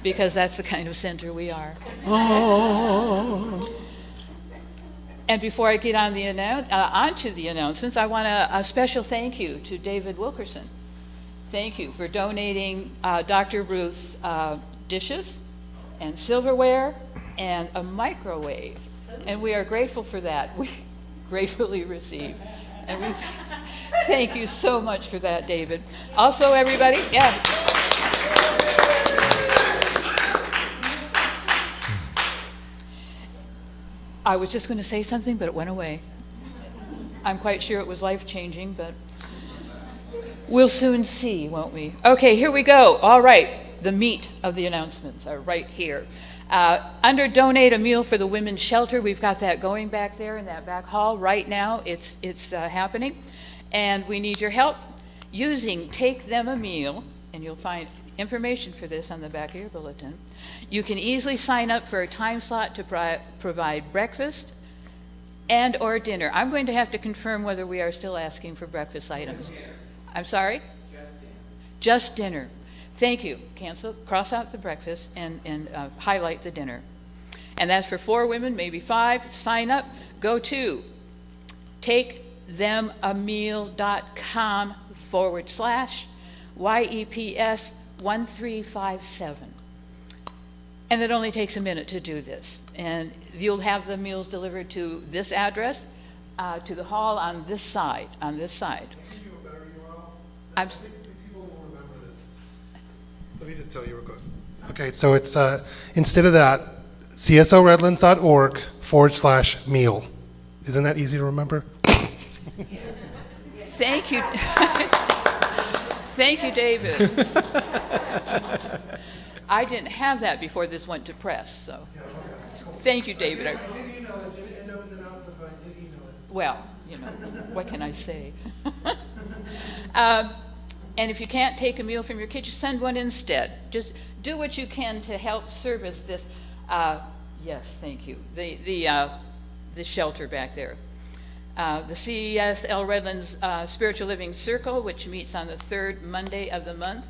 because that's the kind of center we are. Oh. And before I get on onto the announcements, I want a special thank you to David Wilkerson. Thank you for donating Dr. Ruth's dishes and silverware and a microwave. And we are grateful for that. We gratefully receive. And we thank you so much for that, David. Also, everybody, yeah. I was just going to say something, but it went away. I'm quite sure it was life-changing, but we'll soon see, won't we? Okay, here we go. All right, the meat of the announcements are right here. Under donate a meal for the women's shelter, we've got that going back there in that back hall right now. It's happening, and we need your help using Take Them a Meal, and you'll find information for this on the back of your bulletin. You can easily sign up for a time slot to provide breakfast and or dinner. I'm going to have to confirm whether we are still asking for breakfast items. I'm sorry? Just dinner. Thank you. Cross out the breakfast and highlight the dinner. And that's for 4 women, maybe 5. Sign up. Go to takethemameal.com/YEPS 1357. And it only takes a minute to do this. And you'll have the meals delivered to this address, to the hall on this side, Can you give a better URL? I'm I think people will remember this. Let me just tell you real quick. Okay, so it's, instead of that, cslredlands.org/meal. Isn't that easy to remember? Thank you. Thank you, David. I didn't have that before this went to press, so. Thank you, David. I did email it. Didn't end up in the announcement, but I did email it. Well, what can I say? And if you can't take a meal from your kitchen, send one instead. Just do what you can to help service this. Yes, thank you. The shelter back there. The CSL Redlands Spiritual Living Circle, which meets on the 3rd Monday of the month,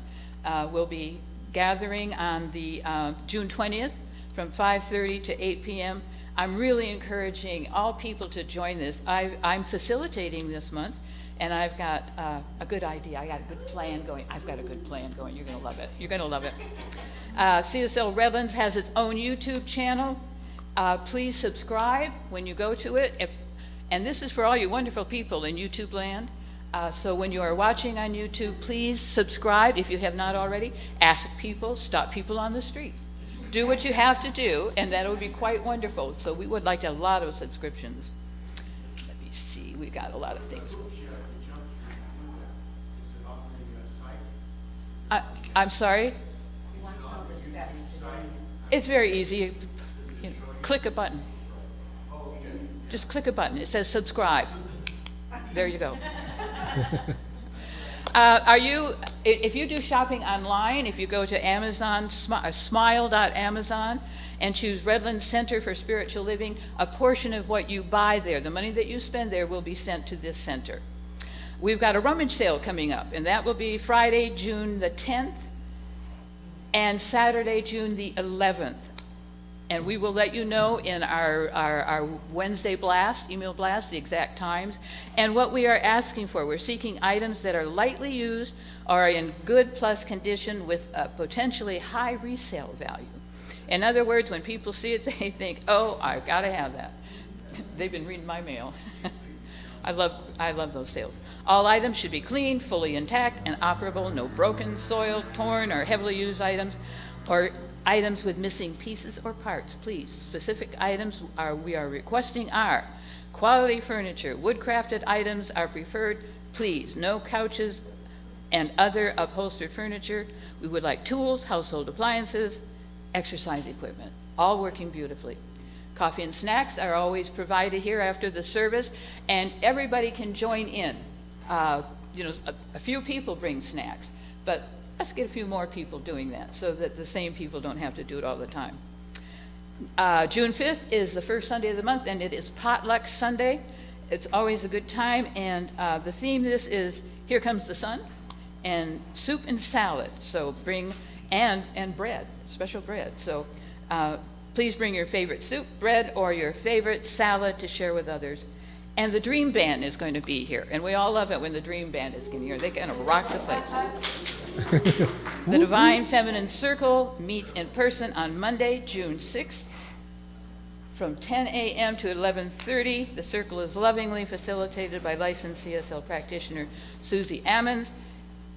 will be gathering on the June 20th from 5:30 to 8 p.m. I'm really encouraging all people to join this. I'm facilitating this month, and I've got a good idea. I got a good plan going. I've got a good plan going. You're going to love it. You're going to love it. CSL Redlands has its own YouTube channel. Please subscribe when you go to it. And this is for all you wonderful people in YouTube land. So when you are watching on YouTube, please subscribe if you have not already. Ask people, stop people on the street. Do what you have to do, and that would be quite wonderful. So we would like to have a lot of subscriptions. Let me see, we've got a lot of things going. I'm sorry? It's very easy. Click a button. Just click a button. It says subscribe. There you go. If you do shopping online, if you go to Amazon, smile.amazon, and choose Redlands Center for Spiritual Living, a portion of what you buy there, the money that you spend there, will be sent to this center. We've got a rummage sale coming up, and that will be Friday, June the 10th, and Saturday, June the 11th. And we will let you know in our Wednesday blast, email blast, the exact times. And what we are asking for, we're seeking items that are lightly used or in good plus condition with a potentially high resale value. In other words, when people see it, they think, oh, I've got to have that. They've been reading my mail. I love those sales. All items should be clean, fully intact, and operable. No broken, soiled, torn, or heavily used items, or items with missing pieces or parts, please. Specific items we are requesting are quality furniture. Wood-crafted items are preferred, please. No couches and other upholstered furniture. We would like tools, household appliances, exercise equipment, all working beautifully. Coffee and snacks are always provided here after the service, and everybody can join in. A few people bring snacks, but let's get a few more people doing that so that the same people don't have to do it all the time. June 5th is the first Sunday of the month, and it is Potluck Sunday. It's always a good time, and the theme this is Here Comes the Sun, and soup and salad. So bring, and bread, special bread. So please bring your favorite soup, bread, or your favorite salad to share with others. And the Dream Band is going to be here, and we all love it when the Dream Band is getting here. They kind of rock the place. The Divine Feminine Circle meets in person on Monday, June 6th, from 10 a.m. to 11:30. The circle is lovingly facilitated by licensed CSL practitioner Susie Ammons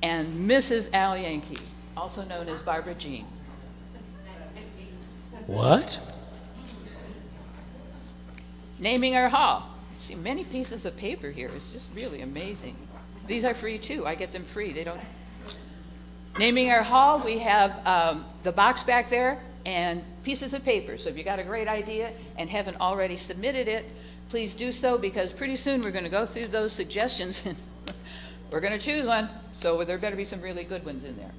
and Mrs. Al Yankee, also known as Barbara Jean. What? Naming our hall. See many pieces of paper here. It's just really amazing. These are free too. I get them free. They don't. Naming our hall, we have the box back there and pieces of paper. So if you got a great idea and haven't already submitted it, please do so, because pretty soon we're going to go through those suggestions and we're going to choose one. So there better be some really good ones in there.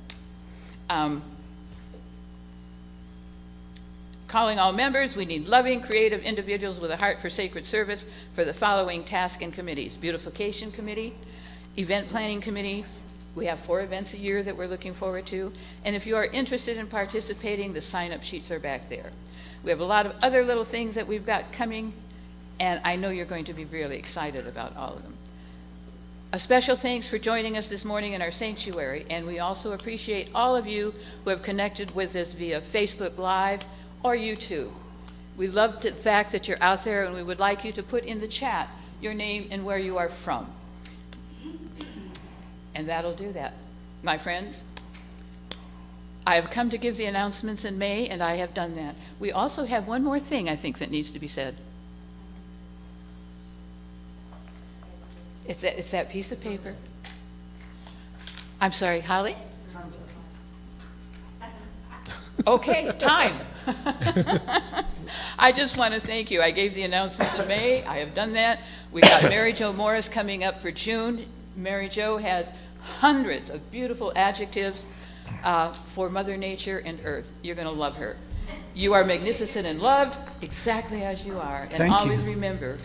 Calling all members, we need loving, creative individuals with a heart for sacred service for the following tasks and committees: Beautification Committee, Event Planning Committee. We have 4 events a year that we're looking forward to. And if you are interested in participating, the sign-up sheets are back there. We have a lot of other little things that we've got coming, and I know you're going to be really excited about all of them. A special thanks for joining us this morning in our sanctuary, and we also appreciate all of you who have connected with us via Facebook Live or YouTube. We love the fact that you're out there, and we would like you to put in the chat your name and where you are from. And that'll do that. My friends, I have come to give the announcements in May, and I have done that. We also have one more thing, I think, that needs to be said. It's that piece of paper. I'm sorry, Holly? Okay, time. I just want to thank you. I gave the announcements in May. I have done that. We got Mary Jo Morris coming up for June. Mary Jo has hundreds of beautiful adjectives for Mother Nature and Earth. You're going to love her. You are magnificent and loved exactly as you are. And Thank you. always remember,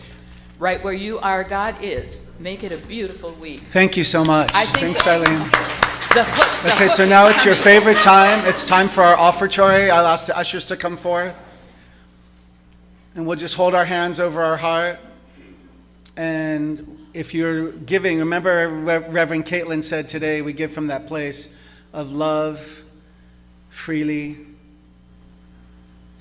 right where you are, God is. Make it a beautiful week. Thank you so much. Thanks, Eileen. The Okay, hook so is now it's your coming. favorite time. It's time for our offertory. I'll ask the ushers to come forth. And we'll just hold our hands over our heart. And if you're giving, remember Reverend Katelyn said today, we give from that place of love freely.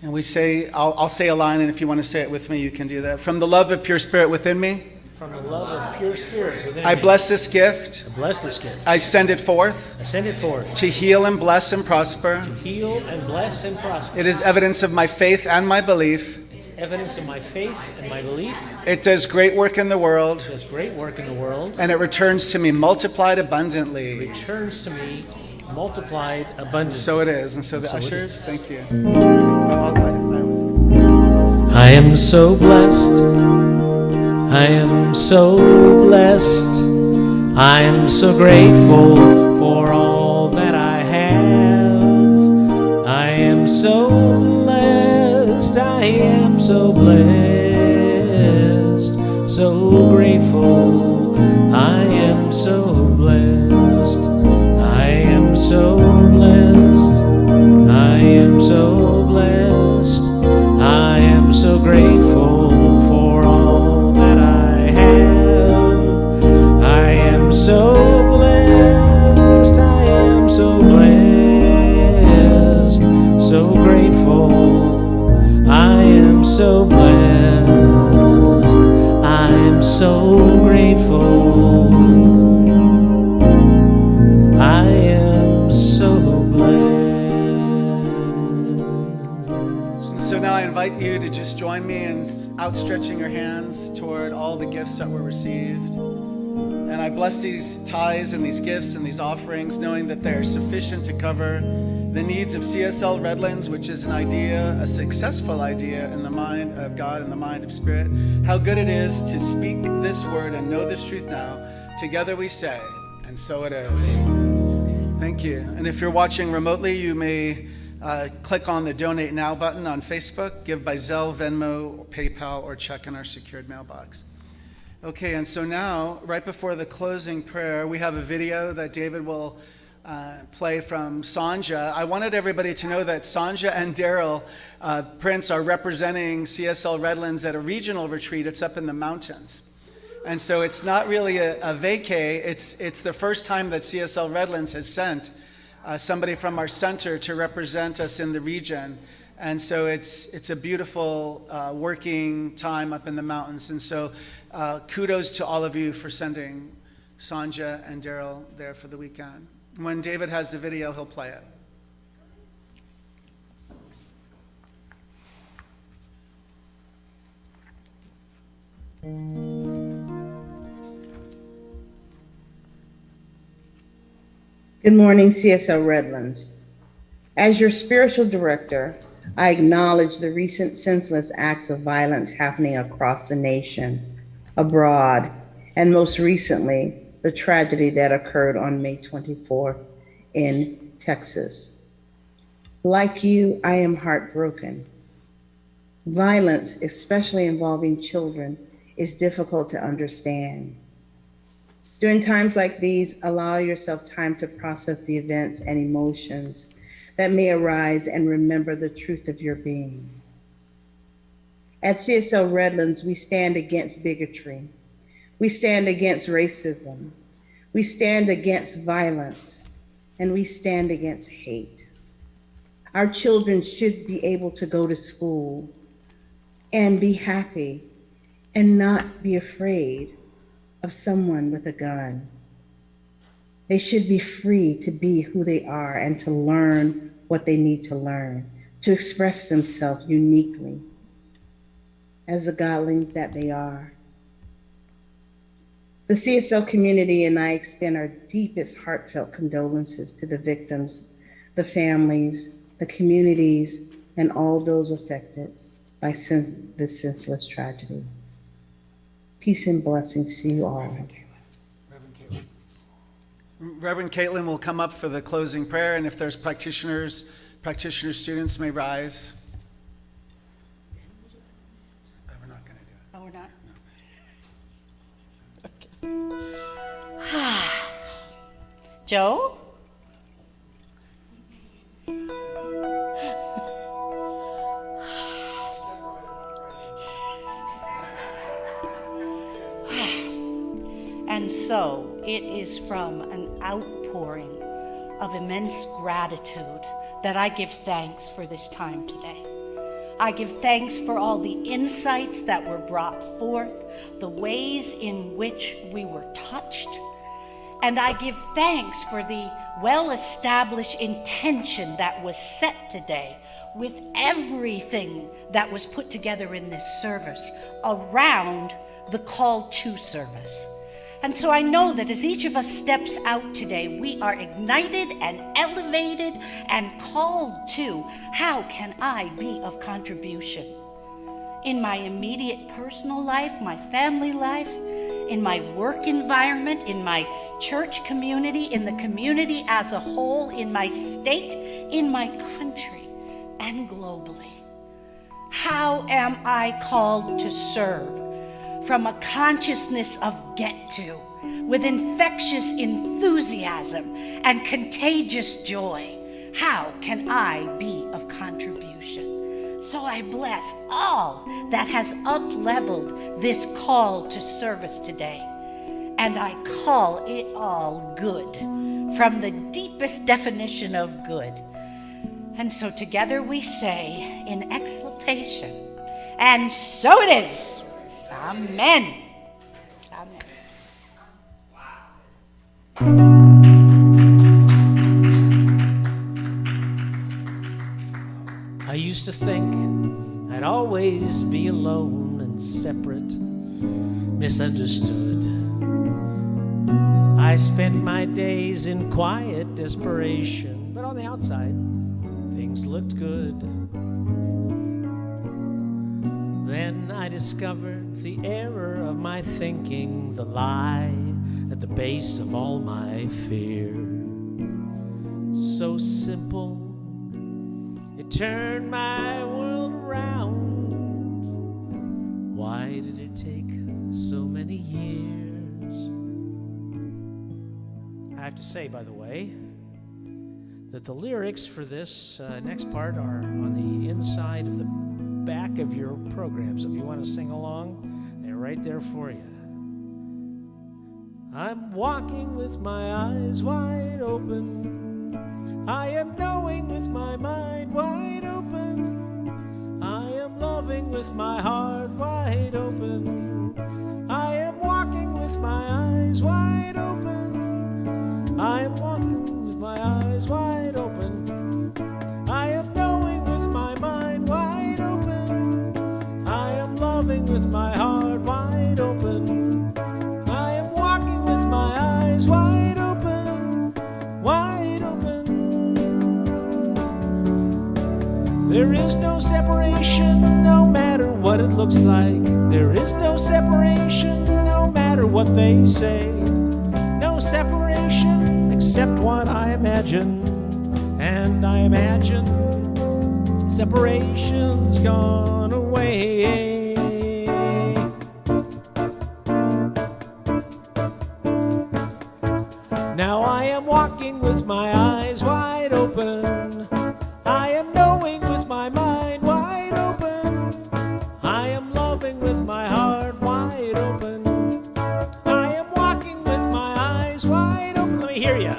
And we say, I'll say a line, and if you want to say it with me, you can do that. From the love of pure spirit within me, From the love of pure spirit within I me, bless this gift. I bless this gift. I send it forth I send it forth to heal and bless and prosper. to heal and bless and prosper. It is evidence of my faith and my belief. It's evidence of my faith and my belief. It does great work in the world, It does great work in the world. and it returns to me multiplied abundantly. Returns to me multiplied abundantly. So it is. And so the So it ushers, is. thank you. I am so blessed. I am so blessed. I am so grateful for all that I have. I am so blessed. I am so blessed. So grateful. I am so blessed. I am so blessed. I am so blessed. I am so grateful for all that I have. I am so blessed. I am so blessed. So grateful. I am so blessed. I am so grateful. I am so blessed. So now I invite you to just join me in outstretching your hands toward all the gifts that were received. And I bless these tithes and these gifts and these offerings, knowing that they're sufficient to cover the needs of CSL Redlands, which is an idea, a successful idea in the mind of God and the mind of Spirit. How good it is to speak this word and know this truth now. Together we say, and so it is. Thank you. And if you're watching remotely, you may click on the Donate Now button on Facebook, give by Zelle, Venmo, PayPal, or check in our secured mailbox. Okay, and so now, right before the closing prayer, we have a video that David will play from Sanja. I wanted everybody to know that Sanja and Daryl Prince are representing CSL Redlands at a regional retreat. It's up in the mountains. And so it's not really a vacay. It's the first time that CSL Redlands has sent somebody from our center to represent us in the region. And so it's a beautiful working time up in the mountains. And so kudos to all of you for sending Sanja and Daryl there for the weekend. When David has the video, he'll play it. Good morning, CSL Redlands. As your spiritual director, I acknowledge the recent senseless acts of violence happening across the nation, abroad, and most recently, the tragedy that occurred on May 24th in Texas. Like you, I am heartbroken. Violence, especially involving children, is difficult to understand. During times like these, allow yourself time to process the events and emotions that may arise and remember the truth of your being. At CSL Redlands, we stand against bigotry. We stand against racism. We stand against violence, and we stand against hate. Our children should be able to go to school and be happy and not be afraid of someone with a gun. They should be free to be who they are and to learn what they need to learn, to express themselves uniquely as the godlings that they are. The CSL community and I extend our deepest heartfelt condolences to the victims, the families, the communities, and all those affected by this senseless tragedy. Peace and blessings to you all. Reverend Katelyn will come up for the closing prayer, and if there's practitioner students may rise. We're not going to do it. Oh, we're not? Okay. Joe? And so it is from an outpouring of immense gratitude that I give thanks for this time today. I give thanks for all the insights that were brought forth, the ways in which we were touched, and I give thanks for the well-established intention that was set today with everything that was put together in this service around the call to service. And so I know that as each of us steps out today, we are ignited and elevated and called to, how can I be of contribution? In my immediate personal life, my family life, in my work environment, in my church community, in the community as a whole, in my state, in my country, and globally. How am I called to serve? From a consciousness of get to, with infectious enthusiasm and contagious joy. How can I be of contribution? So I bless all that has up-leveled this call to service today. And I call it all good, from the deepest definition of good. And so together we say in exultation, and so it is. Amen. Amen. I used to think I'd always be alone and separate, misunderstood. I spent my days in quiet desperation, but on the outside, things looked good. Then I discovered the error of my thinking, the lie at the base of all my fear. So simple, it turned my world around. Why did it take so many years? I have to say, by the way, that the lyrics for this next part are on the inside of the back of your programs. If you want to sing along, they're right there for you. I'm walking with my eyes wide open. I am knowing with my mind wide open. I am loving with my heart wide open. I am walking with my eyes wide open. I am walking with my eyes wide open. I am knowing with my mind wide open. I am loving with my heart wide open. I am walking with my eyes wide open, wide open. There is no separation, no matter what it looks like. There is no separation, no matter what they say. No separation except what I imagine. And I imagine separation's gone away. Now I am walking with my eyes wide open. I am knowing with my mind wide open. I am loving with my heart wide open. I am walking with my eyes wide open. Let me hear ya.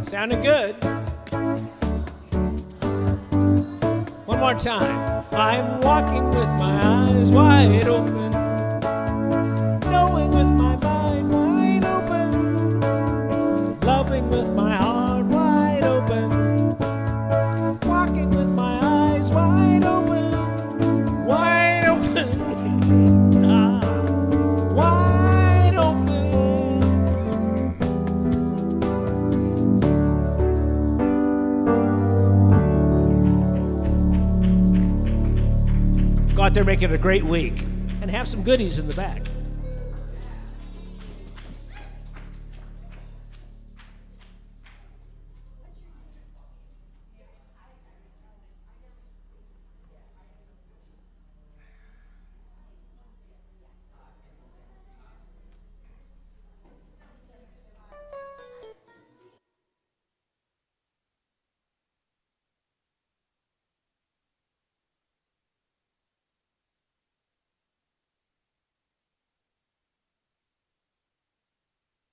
Sounding good. One more time. I'm walking with my eyes wide open, knowing with my mind wide open, loving with my heart wide open, walking with my eyes wide open, wide open, wide open. Go out there, make it a great week, and have some goodies in the back.